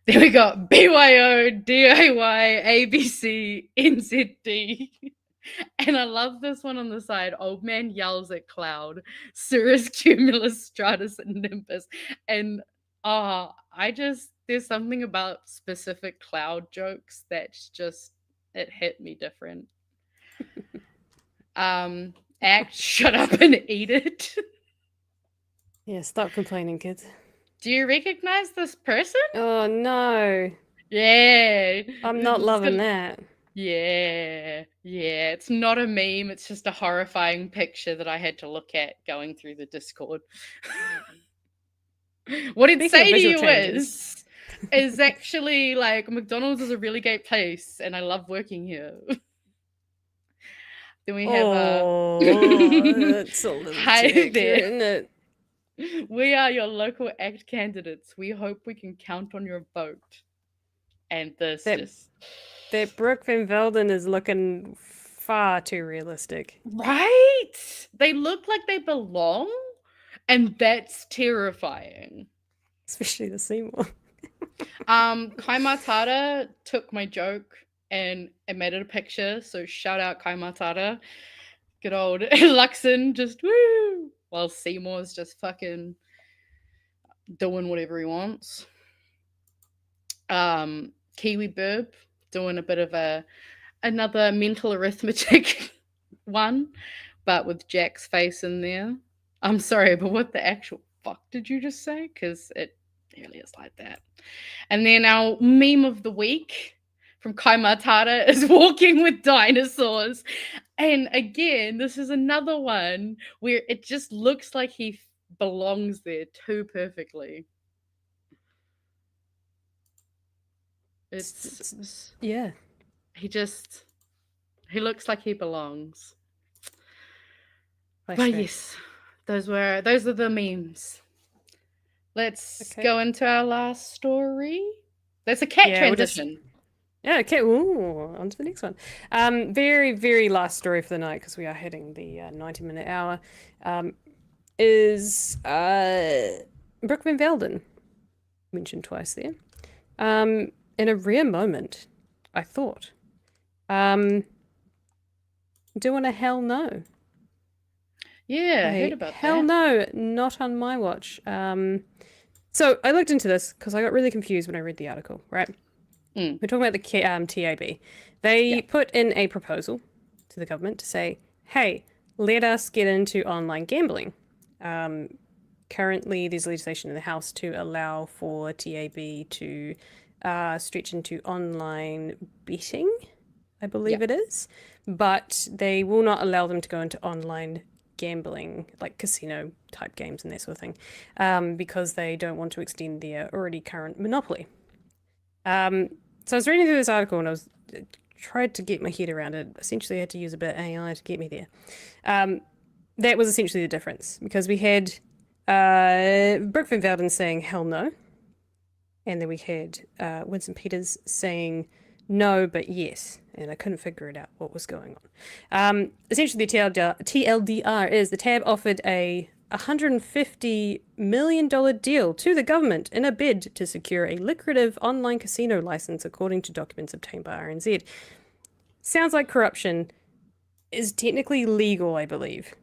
Then we got BYO, DIY, ABC, NZD. And I love this one on the side. Old man yells at cloud. Cirrus, cumulus, stratus, and nimbus. And there's something about specific cloud jokes that's just, it hit me different. Act, shut up and eat it. Yeah, stop complaining, kids. Do you recognize this person? Oh, no. Yeah. I'm not loving that. Yeah. It's not a meme. It's just a horrifying picture that I had to look at going through the Discord. What it say to you is actually like, McDonald's is a really great place and I love working here. Then we have that's a little hi too there. accurate, isn't it? We are your local ACT candidates. We hope we can count on your vote. And this That Brooke van Velden is looking far too realistic. Right? They look like they belong, and that's terrifying. Especially the Seymour. Kai Matata took my joke and made it a picture, so shout out Kai Matata. Good old Luxon, just woo! While Seymour's just fucking doing whatever he wants. Kiwi Burb doing a bit of another mental arithmetic one, but with Jack's face in there. I'm sorry, but what the actual fuck did you just say? Because it really is like that. And then our meme of the week from Kai Matata is walking with dinosaurs. And again, this is another one where it just looks like he belongs there too perfectly. Yeah. He looks like he belongs. But yes, those are the memes. Let's go into our last story. There's a cat transition. Okay. Ooh, on to the next one. Very, very last story for the night, because we are hitting the 90-minute hour. Is Brooke van Velden, mentioned twice there. In a rare moment, I thought. Doing a hell no. Yeah, I heard about that. Hell no, not on my watch. So I looked into this because I got really confused when I read the article, right? We're talking about the TAB. They put in a proposal to the government to say, hey, let us get into online gambling. Currently, there's legislation in the House to allow for TAB to stretch into online betting, I believe it is. But they will not allow them to go into online gambling, like casino type games and that sort of thing, because they don't want to extend their already current monopoly. So I was reading through this article and I tried to get my head around it. Essentially, I had to use a bit of AI to get me there. That was essentially the difference, because we had Brooke van Velden saying hell no, and then we had Winston Peters saying no but yes, and I couldn't figure it out what was going on. Essentially, the TLDR is the TAB offered a $150 million deal to the government in a bid to secure a lucrative online casino license, according to documents obtained by RNZ. Sounds like corruption. Is technically legal, I believe.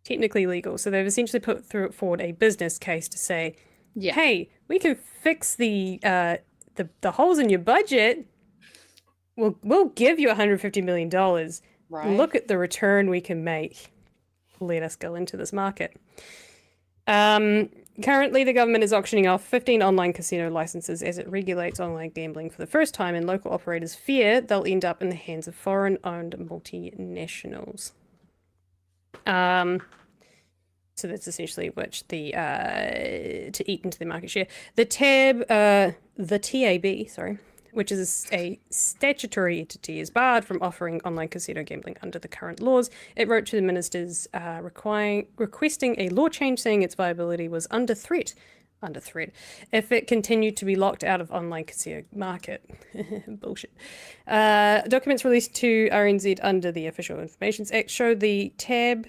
Technically legal. So they've essentially put forward a business case to say, hey, we can fix the holes in your budget. We'll give you $150 million. Right. Look at the return we can make. Let us go into this market. Currently, the government is auctioning off 15 online casino licenses as it regulates online gambling for the first time, and local operators fear they'll end up in the hands of foreign-owned multinationals. So that's essentially which the to eat into the market share. The TAB, sorry, which is a statutory entity, is barred from offering online casino gambling under the current laws. It wrote to the ministers requesting a law change, saying its viability was under threat if it continued to be locked out of online casino market. Bullshit. Documents released to RNZ under the Official Information Act show the TAB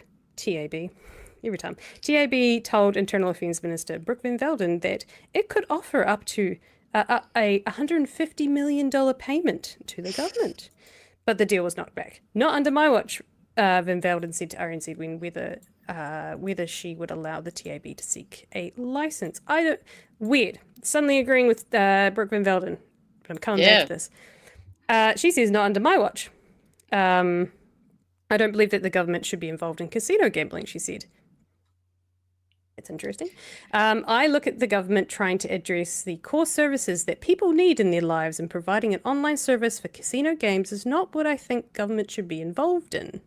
every time. TAB told Internal Affairs Minister Brooke van Velden that it could offer up to a $150 million payment to the government. But the deal was knocked back. Not under my watch, Van Velden said to RNZ when whether she would allow the TAB to seek a license. Weird. Suddenly agreeing with Brooke van Velden. But I'm coming back to this. She says not under my watch. I don't believe that the government should be involved in casino gambling, she said. It's interesting. I look at the government trying to address the core services that people need in their lives, and providing an online service for casino games is not what I think government should be involved in.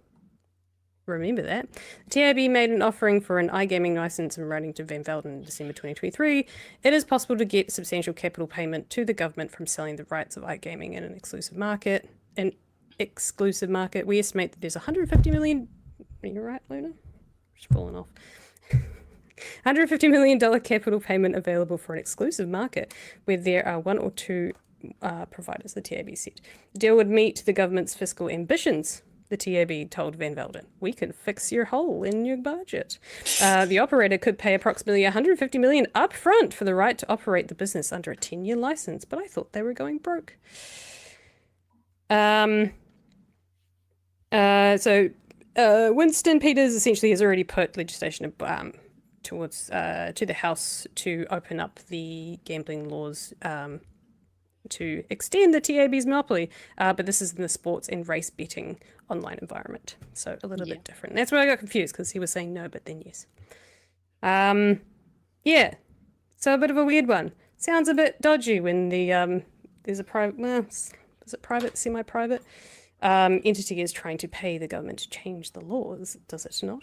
Remember that. The TAB made an offering for an iGaming license in writing to Van Velden in December 2023. It is possible to get substantial capital payment to the government from selling the rights of iGaming in an exclusive market. We estimate that there's 150 million. Are you right, Luna? Just falling off. $150 million capital payment available for an exclusive market where there are one or two providers, the TAB said. The deal would meet the government's fiscal ambitions, the TAB told Van Velden. We can fix your hole in your budget. The operator could pay approximately $150 million upfront for the right to operate the business under a 10-year license, but I thought they were going broke. Winston Peters essentially has already put legislation towards to the House to open up the gambling laws to extend the TAB's monopoly, but this is in the sports and race betting online environment, so a little bit different. That's where I got confused, because he was saying no, but then yes. Yeah, so a bit of a weird one. Sounds a bit dodgy when the there's a private, well, is it private, semi-private entity is trying to pay the government to change the laws, does it not?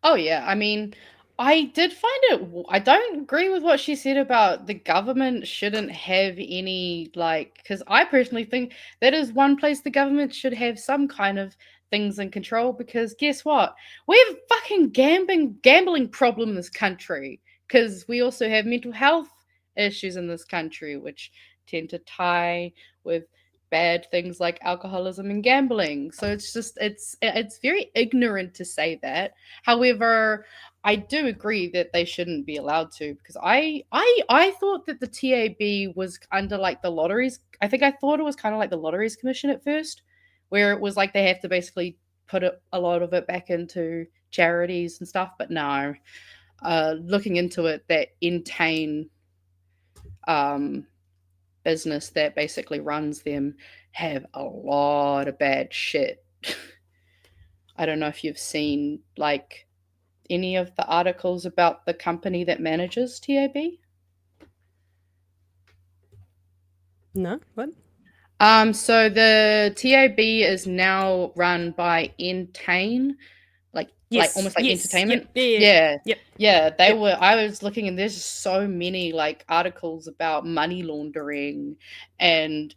Oh yeah, I mean, I did find it. I don't agree with what she said about the government shouldn't have any, like, because I personally think that is one place the government should have some kind of things in control, because guess what? We have a fucking gambling problem in this country, because we also have mental health issues in this country, which tend to tie with bad things like alcoholism and gambling. So it's just, it's very ignorant to say that. However, I do agree that they shouldn't be allowed to, because I thought that the TAB was under like the lotteries. I thought it was kind of like the Lotteries Commission at first, where it was like they have to basically put a lot of it back into charities and stuff. But no, looking into it, that Entain business that basically runs them have a lot of bad shit. I don't know if you've seen like any of the articles about the company that manages TAB? No, what? So the TAB is now run by Entain, like almost like entertainment. Yeah. I was looking, and there's so many like articles about money laundering and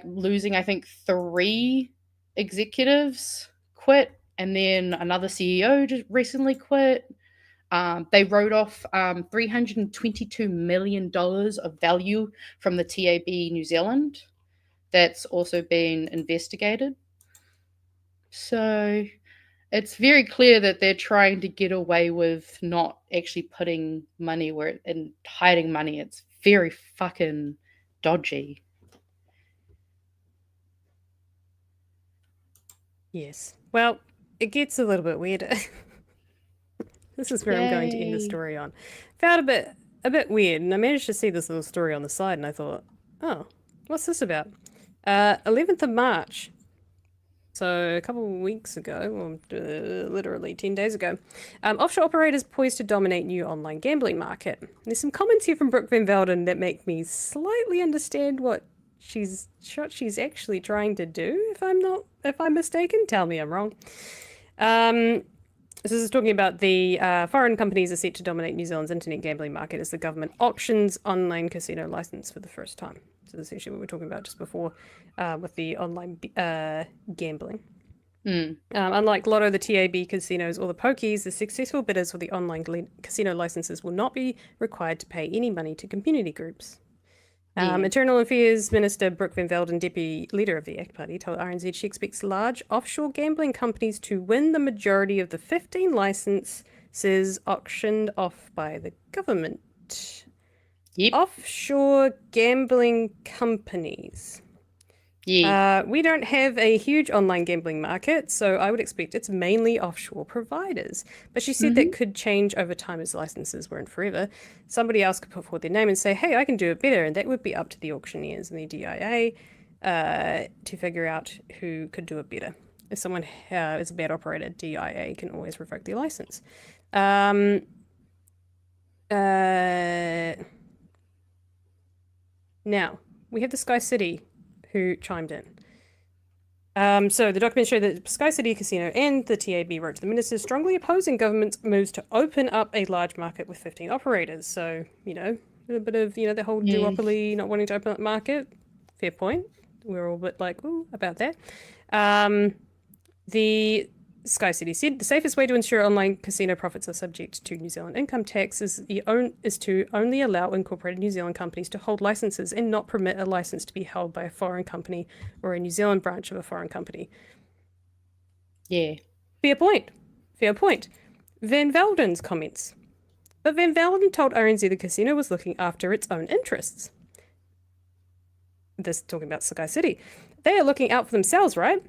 losing, I think 3 executives quit, and then another CEO just recently quit. They wrote off $322 million of value from the TAB New Zealand. That's also been investigated. So it's very clear that they're trying to get away with not actually putting money and hiding money. It's very fucking dodgy. Yes. Well, it gets a little bit weirder. This is where I'm going to end the story on. Found a bit weird, and I managed to see this little story on the side, and I thought, oh, what's this about? 11th of March. So a couple of weeks ago, or literally 10 days ago, offshore operators poised to dominate new online gambling market. There's some comments here from Brooke van Velden that make me slightly understand what she's actually trying to do. If I'm mistaken, tell me I'm wrong. This is talking about the foreign companies are set to dominate New Zealand's internet gambling market as the government auctions online casino license for the first time. So this is essentially what we were talking about just before with the online gambling. Unlike Lotto, the TAB casinos, or the pokies, the successful bidders for the online casino licenses will not be required to pay any money to community groups. Internal Affairs Minister Brooke van Velden, Deputy Leader of the ACT Party, told RNZ she expects large offshore gambling companies to win the majority of the 15 licenses auctioned off by the government. Yep. Offshore gambling companies. Yeah. We don't have a huge online gambling market, so I would expect it's mainly offshore providers. But she said that could change over time as licenses weren't forever. Somebody else could put forward their name and say, hey, I can do it better, and that would be up to the auctioneers and the DIA to figure out who could do it better. If someone is a bad operator, DIA can always revoke their license. Now, we have the Sky City who chimed in. So the documents show that Sky City Casino and the TAB wrote to the minister strongly opposing government's moves to open up a large market with 15 operators. So, a bit of, the whole duopoly, not wanting to open up the market. Fair point. We're all a bit like, ooh, about that. The Sky City said the safest way to ensure online casino profits are subject to New Zealand income tax is to only allow incorporated New Zealand companies to hold licenses and not permit a license to be held by a foreign company or a New Zealand branch of a foreign company. Yeah. Fair point. Van Velden's comments. But Van Velden told RNZ the casino was looking after its own interests. This talking about Sky City. They are looking out for themselves, right?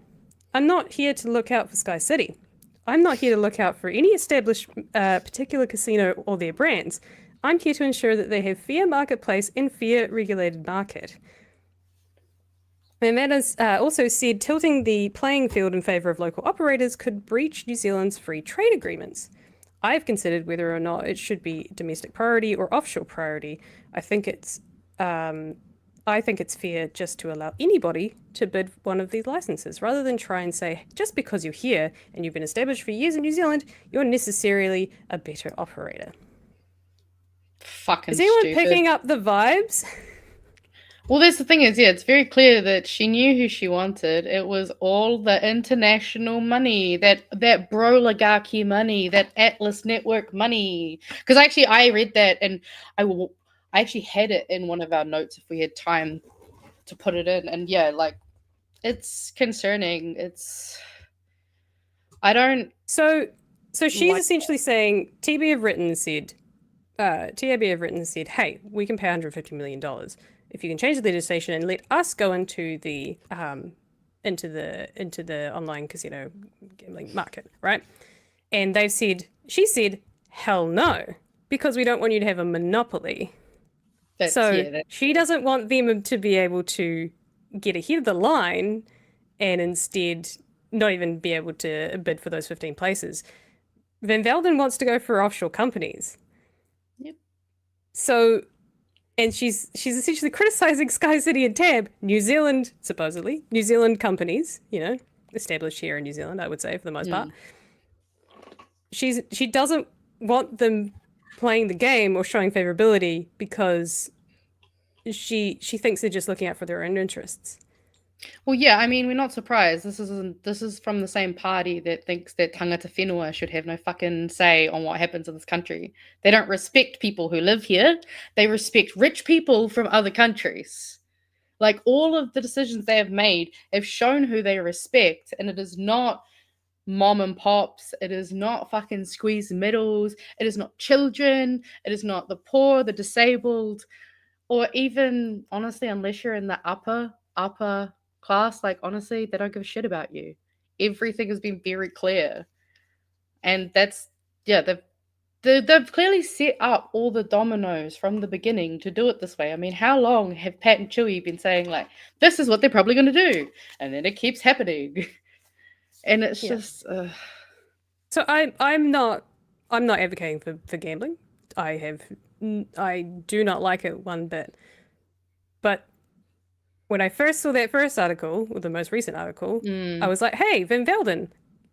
I'm not here to look out for Sky City. I'm not here to look out for any established particular casino or their brands. I'm here to ensure that they have fair marketplace and fair regulated market. And that is also said tilting the playing field in favour of local operators could breach New Zealand's free trade agreements. I've considered whether or not it should be domestic priority or offshore priority. I think it's fair just to allow anybody to bid one of these licenses rather than try and say, just because you're here and you've been established for years in New Zealand, you're necessarily a better operator. Fucking Is anyone stupid. picking up the vibes? Well, that's the thing is, it's very clear that she knew who she wanted. It was all the international money, that bro-oligarchy money, that Atlas Network money. Because actually, I read that and I actually had it in one of our notes if we had time to put it in. And yeah, it's concerning. So she's essentially saying TAB have written and said, hey, we can pay $150 million if you can change the legislation and let us go into the online casino gambling market, right? And she said, hell no, because we don't want you to have a monopoly. She doesn't want them to be able to get ahead of the line and instead not even be able to bid for those 15 places. Van Velden wants to go for offshore companies. Yep. So, and she's essentially criticizing Sky City and TAB, New Zealand, supposedly, New Zealand companies, established here in New Zealand, I would say, for the most part. She doesn't want them playing the game or showing favorability because she thinks they're just looking out for their own interests. Well, yeah, I mean, we're not surprised. This is from the same party that thinks that tangata whenua should have no fucking say on what happens in this country. They don't respect people who live here. They respect rich people from other countries. Like, all of the decisions they have made have shown who they respect, and it is not mom and pops. It is not fucking squeeze middles. It is not children. It is not the poor, the disabled, or even, honestly, unless you're in the upper class, honestly, they don't give a shit about you. Everything has been very clear. And they've clearly set up all the dominoes from the beginning to do it this way. I mean, how long have Pat and Chewie been saying, this is what they're probably going to do? And then it keeps happening. And it's just... So I'm not advocating for gambling. I do not like it one bit. But when I first saw that first article, or the most recent article, I was like, hey, Van Velden,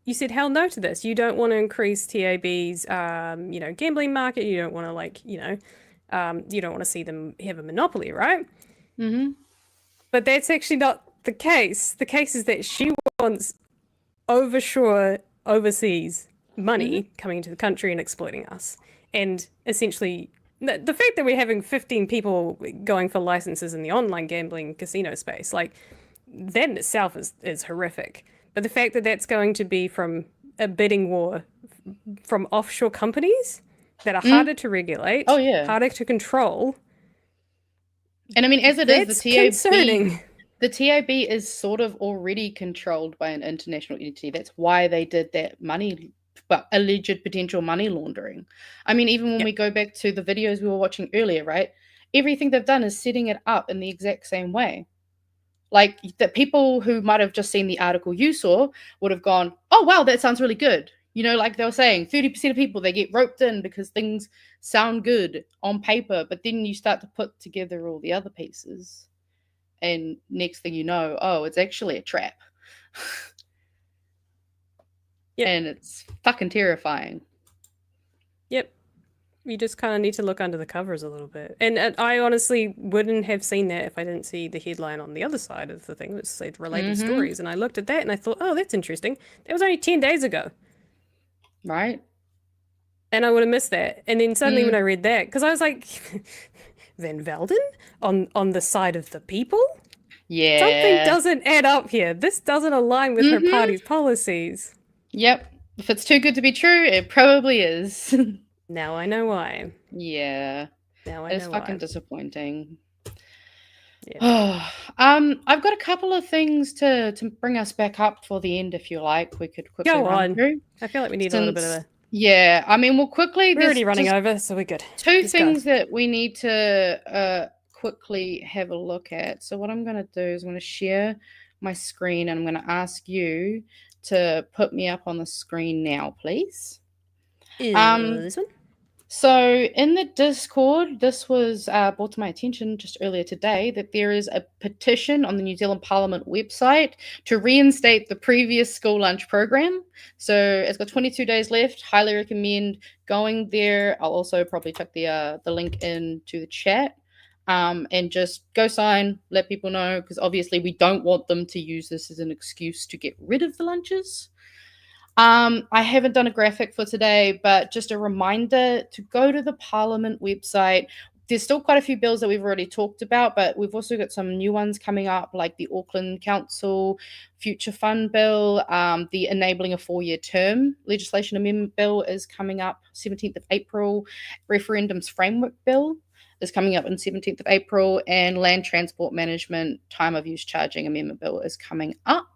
you said hell no to this. You don't want to increase TAB's, gambling market. You don't want to you don't want to see them have a monopoly, right? Mm-hmm. But that's actually not the case. The case is that she wants overseas money coming into the country and exploiting us. And essentially, the fact that we're having 15 people going for licenses in the online gambling casino space, like, that in itself is horrific. But the fact that that's going to be from a bidding war from offshore companies that are harder to regulate, harder to control. And I mean, as it is, that's the TAB, concerning. The TAB is sort of already controlled by an international entity. That's why they did that money, but alleged potential money laundering. I mean, even when we go back to the videos we were watching earlier, right? Everything they've done is setting it up in the exact same way. Like, the people who might have just seen the article you saw would have gone, oh, wow, that sounds really good. You know, like they were saying, 30% of people, they get roped in because things sound good on paper, but then you start to put together all the other pieces. And next thing you know, oh, it's actually a trap. And it's fucking terrifying. Yep. You just kind of need to look under the covers a little bit. And I honestly wouldn't have seen that if I didn't see the headline on the other side of the thing that said related stories. And I looked at that and I thought, oh, that's interesting. That was only 10 days ago. Right. And I would have missed that. And then suddenly when I read that, because I was like, Van Velden on the side of the people? Yeah. Something doesn't add up here. This doesn't align with her party's policies. Yep. If it's too good to be true, it probably is. Now I know why. Yeah. Now I it's know fucking why. disappointing. Yeah. I've got a couple of things to bring us back up for the end, if you like. We could quickly run through. I feel like we need a little bit of a... Yeah, I mean, we'll quickly... We're already running over, so we're good. Two things that we need to quickly have a look at. So what I'm going to do is I'm going to share my screen, and I'm going to ask you to put me up on the screen now, please. This one? So in the Discord, this was brought to my attention just earlier today that there is a petition on the New Zealand Parliament website to reinstate the previous school lunch program. So it's got 22 days left. Highly recommend going there. I'll also probably chuck the link into the chat. And just go sign, let people know, because obviously we don't want them to use this as an excuse to get rid of the lunches. I haven't done a graphic for today, but just a reminder to go to the Parliament website. There's still quite a few bills that we've already talked about, but we've also got some new ones coming up, like the Auckland Council Future Fund Bill, the Enabling a 4-Year Term Legislation Amendment Bill is coming up 17th of April, Referendums Framework Bill is coming up on 17th of April, and Land Transport Management Time of Use Charging Amendment Bill is coming up.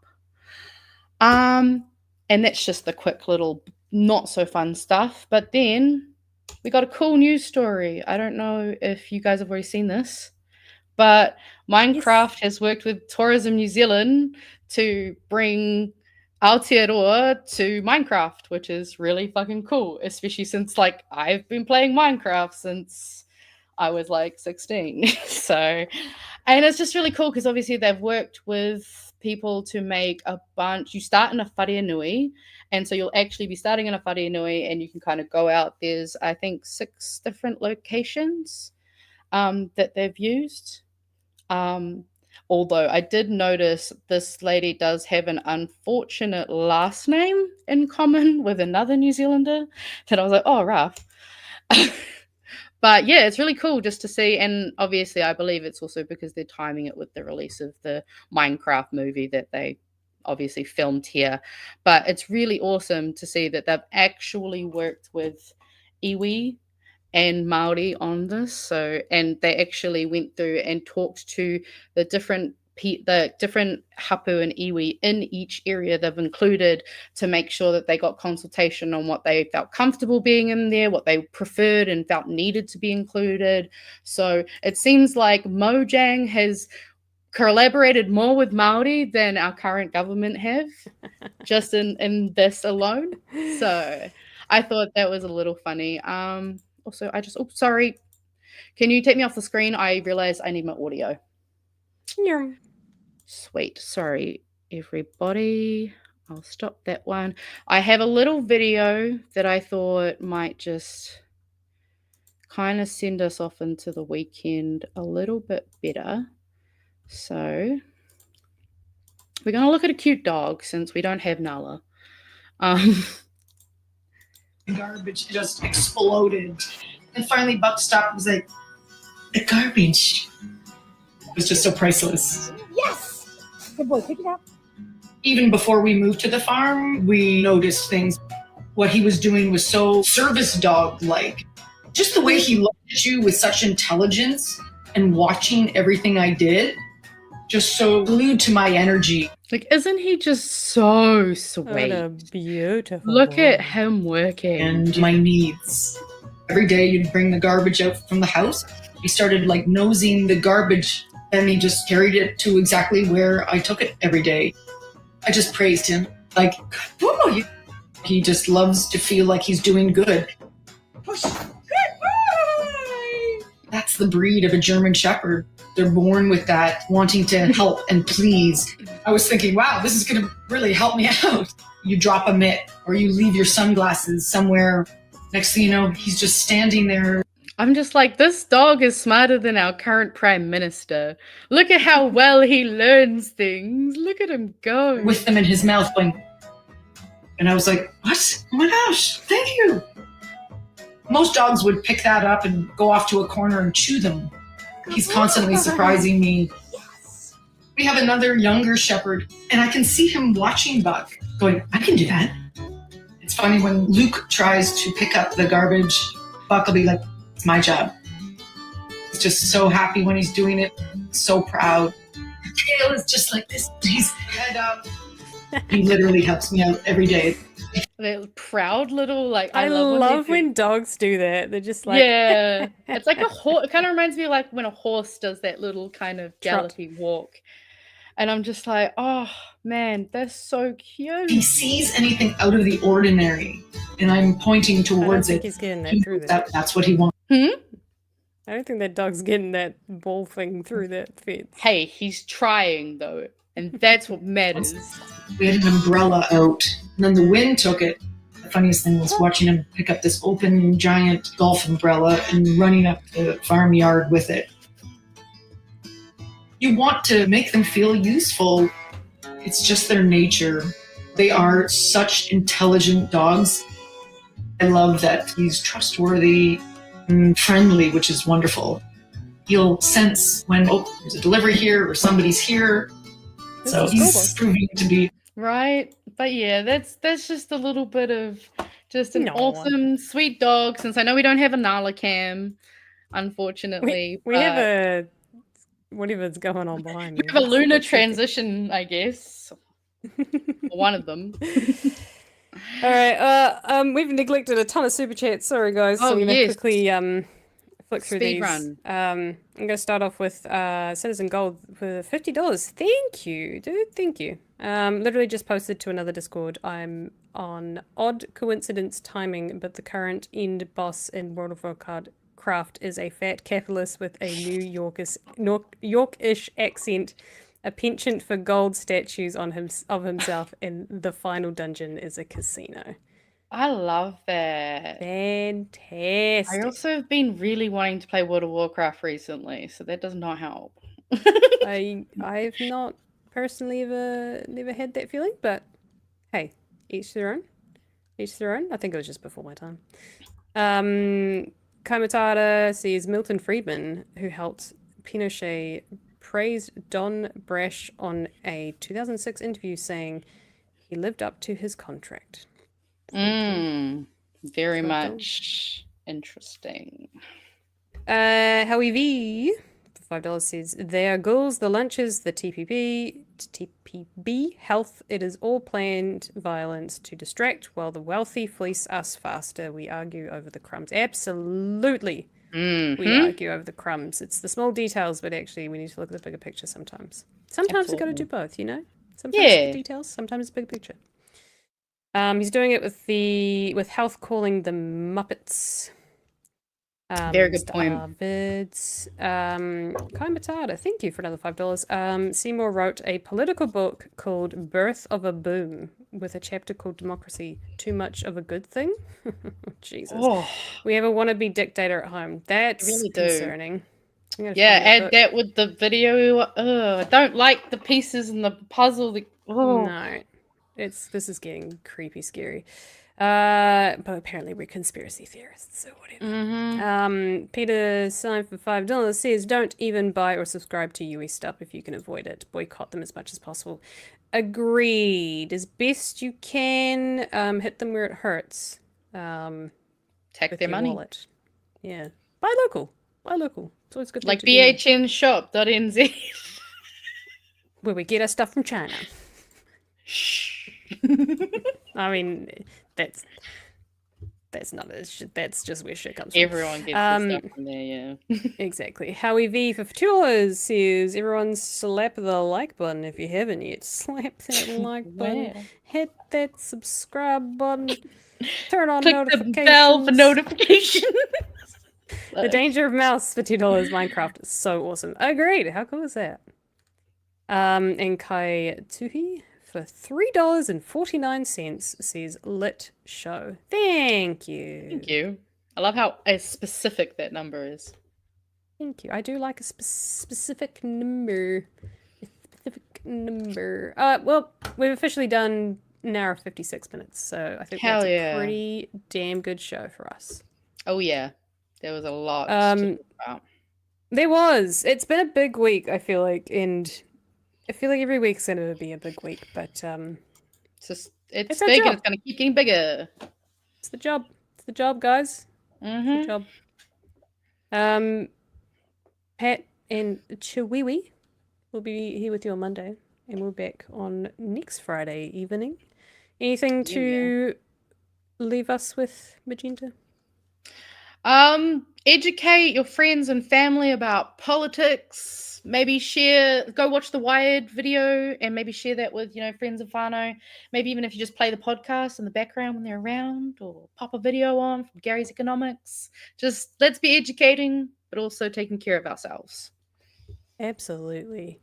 And that's just the quick little not so fun stuff. But then we got a cool news story. I don't know if you guys have already seen this, but Minecraft has worked with Tourism New Zealand to bring Aotearoa to Minecraft, which is really fucking cool, especially since, like, I've been playing Minecraft since I was like 16. So, and it's just really cool because obviously they've worked with people to make a bunch. You start in a whareanui, and so you'll actually be starting in a whareanui, and you can kind of go out. There's, I think, 6 different locations that they've used. Although I did notice this lady does have an unfortunate last name in common with another New Zealander that I was like, oh, rough. But yeah, it's really cool just to see. And obviously, I believe it's also because they're timing it with the release of the Minecraft movie that they obviously filmed here. But it's really awesome to see that they've actually worked with iwi and Maori on this. So, and they actually went through and talked to the different hapu and iwi in each area they've included to make sure that they got consultation on what they felt comfortable being in there, what they preferred and felt needed to be included. So it seems like Mojang has collaborated more with Maori than our current government have, just in this alone. So I thought that was a little funny. Also, sorry. Can you take me off the screen? I realize I need my audio. Yeah. Sweet. Sorry, everybody. I'll stop that one. I have a little video that I thought might just kind of send us off into the weekend a little bit better. So we're going to look at a cute dog since we don't have Nala. Garbage just exploded. And finally Buck stopped and was like, the garbage was just so priceless. Yes! Good boy, pick it up. Even before we moved to the farm, we noticed things. What he was doing was so service dog-like. Just the way he looked at you with such intelligence and watching everything I did, just so glued to my energy. Like, isn't he just so What sweet? a beautiful Look boy. at him working. And my needs. Every day you'd bring the garbage out from the house. He started like nosing the garbage and he just carried it to exactly where I took it every day. I just praised him. Like, whoa, he just loves to feel like he's doing good. Push. Good boy! That's the breed of a German Shepherd. They're born with that, wanting to help and please. I was thinking, wow, this is going to really help me out. You drop a mitt or you leave your sunglasses somewhere. Next thing you know, he's just standing there. I'm just like, this dog is smarter than our current prime minister. Look at how well he learns things. Look at him go. With them in his mouth going, and I was like, what? Oh my gosh, thank you. Most dogs would pick that up and go off to a corner and chew them. He's constantly surprising me. Yes! We have another younger shepherd, and I can see him watching Buck, going, I can do that. It's funny when Luke tries to pick up the garbage, Buck will be like, it's my job. He's just so happy when he's doing it, so proud. Tail is just like this, he's head up. He literally helps me out every day. That proud little, like, I love when dogs do that. They're just like, yeah, it's like a horse. It kind of reminds me of like when a horse does that little kind of Trot. gallopy walk. And I'm just like, oh man, that's so cute. He sees anything out of the ordinary, and I'm pointing I don't towards think it. he's getting that He through knows there. that's what he wants. I don't think that dog's getting that ball thing through that fence. Hey, he's trying though, and that's what matters. We had an umbrella out, and then the wind took it. The funniest thing was watching him pick up this open giant golf umbrella and running up the farmyard with it. You want to make them feel useful. It's just their nature. They are such intelligent dogs. I love that he's trustworthy and friendly, which is wonderful. He'll sense when, oh, there's a delivery here or somebody's here. This So is he's cool. proving to be Right? But yeah, that's just a little bit of just an No. awesome, sweet dog. Since I know we don't have a Nala cam, unfortunately. We have a whatever's going on behind me. We have a lunar That's tricky. transition, I guess. Or one of them. All right. We've neglected a ton of super chats. Sorry, guys. So Oh, I'm gonna yes. quickly flick through Speed these. run. I'm gonna start off with Citizen Gold for $50. Thank you, dude. Thank you. Literally just posted to another Discord. I'm on odd coincidence timing, but the current end boss in World of Warcraft is a fat capitalist with a Yorkish accent. A penchant for gold statues on of himself, and the final dungeon is a casino. I love that. Fantastic. I also have been really wanting to play World of Warcraft recently, so that does not help. I've not personally never had that feeling, but hey, each their own. Each their own. I think it was just before my time. Kaimatara sees Milton Friedman, who helped Pinochet, praised Don Brash on a 2006 interview, saying he lived up to his contract. Very So much interesting. Howie for $5 says, they are goals, the lunches, the TPP, health. It is all planned violence to distract while the wealthy fleece us faster. We argue over the crumbs. Absolutely. We argue over the crumbs. It's the small details, but actually we need to look at the bigger picture sometimes. Sometimes we've got to do both, you know? Sometimes it's the details, sometimes it's big picture. He's doing it with health calling the Muppets. Very good point. David's, Kai Matata, thank you for another $5. Seymour wrote a political book called Birth of a Boom with a chapter called Democracy, Too Much of a Good Thing? Jesus. Oh, We have a wannabe dictator at home. That's really do. concerning. I'm gonna yeah, find add book. that with the video. I don't like the pieces and the puzzle. No. This is getting creepy scary. But apparently we're conspiracy theorists, so whatever. Peter signed for $5 says, don't even buy or subscribe to UE stuff if you can avoid it. Boycott them as much as possible. Agreed. As best you can, hit them where it hurts. Take with their your money. wallet. Yeah. Buy local. Buy local. It's always a good. Like thing to do. bhnshop.nz. Where we get our stuff from China. I mean, that's just where shit comes from. Everyone gets their stuff from there, yeah. Exactly. Howie V for $2 says, everyone slap the like button if you haven't yet. Slap that like button. Wow. Hit that subscribe button. Turn on Click notifications. the bell for notifications. The Danger of Mouse for $2. Minecraft is so awesome. Agreed. How cool is that? And Kai Tuhi for $3.49 says lit show. Thank you. Thank you. I love how specific that number is. Thank you. I do like a specific number. A specific number. Well, we've officially done an hour 56 minutes, so I think that's a pretty damn good show for us. Oh yeah, there was a lot. To talk about. There was. It's been a big week, I feel like, and I feel like every week's gonna be a big week, but it's big our and it's gonna keep getting bigger. It's the job. It's the job, guys. It's the job. Pat and Chewie will be here with you on Monday, and we're back on next Friday evening. Anything to leave us with, Magenta? Educate your friends and family about politics. Maybe go watch the Wired video and maybe share that with, friends of whānau. Maybe even if you just play the podcast in the background when they're around, or pop a video on from Gary's Economics. Just let's be educating, but also taking care of ourselves. Absolutely.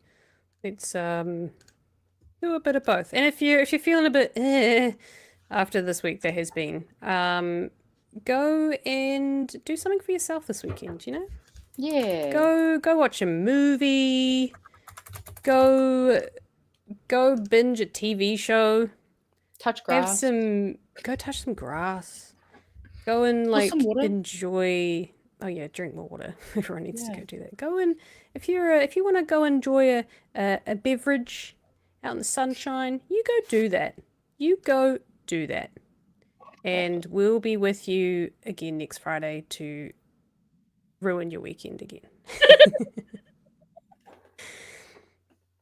Let's do a bit of both. And if you're feeling a bit after this week there has been, go and do something for yourself this weekend, Yeah. Go watch a movie. Go binge a TV show. Touch grass. Go touch some grass. Go and some water. enjoy. Oh yeah, drink more water. Everyone needs to go do that. Go and if you want to go enjoy a beverage out in the sunshine, you go do that. You go do that. And we'll be with you again next Friday to ruin your weekend again.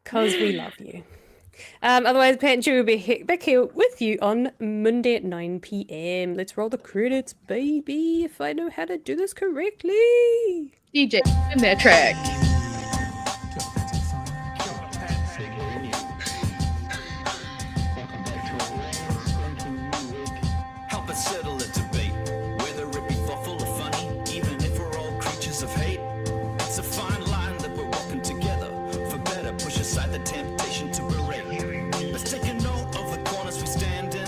Because we love you. Otherwise, Pat and Chewie will be back here with you on Monday at 9 p.m. Let's roll the credits, baby, if I know how to do this correctly. DJ in that track. Help us settle a debate, whether it be thoughtful or funny, even if we're all creatures of hate. It's a fine line that we're walking together. For better, push aside the temptation to berate. Let's take a note of the corners we stand in.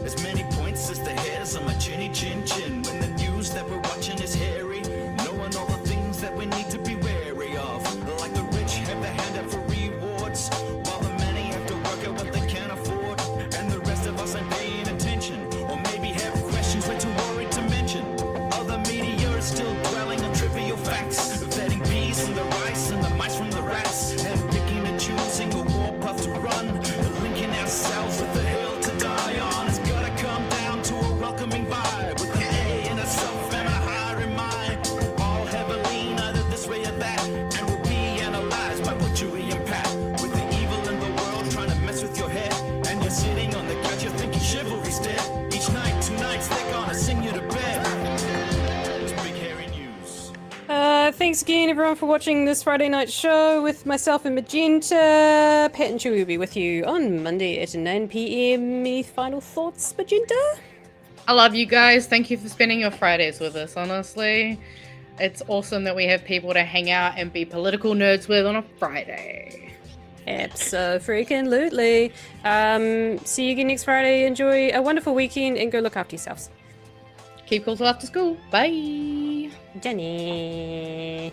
As many points as the hairs on my chinny chin chin. When the news that we're watching is hairy, knowing all the things that we need to be wary of. Like the rich have the hand out for rewards, while the many have to work out what they can afford. And the rest of us ain't paying attention, or maybe have questions we're too worried to mention. Other media is still dwelling on trivial facts, vetting bees from the rice and the mice from the rats, and picking and choosing a warpath to run, linking ourselves with the hill to die on. It's gotta come down to a welcoming vibe, with an A in a self and a higher in mind. All have a lean either this way or that, and we'll be analyzed by what Chewie and Pat. With the evil in the world trying to mess with your head, and you're sitting on the couch, you're thinking chivalry's dead. Each night, 2 nights, they're gonna sing you to bed. It's big hairy news. Thanks again, everyone, for watching this Friday night show with myself and Magenta. Pat and Chewie will be with you on Monday at 9 p.m. Any final thoughts, Magenta? I love you guys. Thank you for spending your Fridays with us, honestly. It's awesome that we have people to hang out and be political nerds with on a Friday. Abso-freaking-lutely. See you again next Friday. Enjoy a wonderful weekend and go look after yourselves. Keep cool till after school. Bye. Jenny.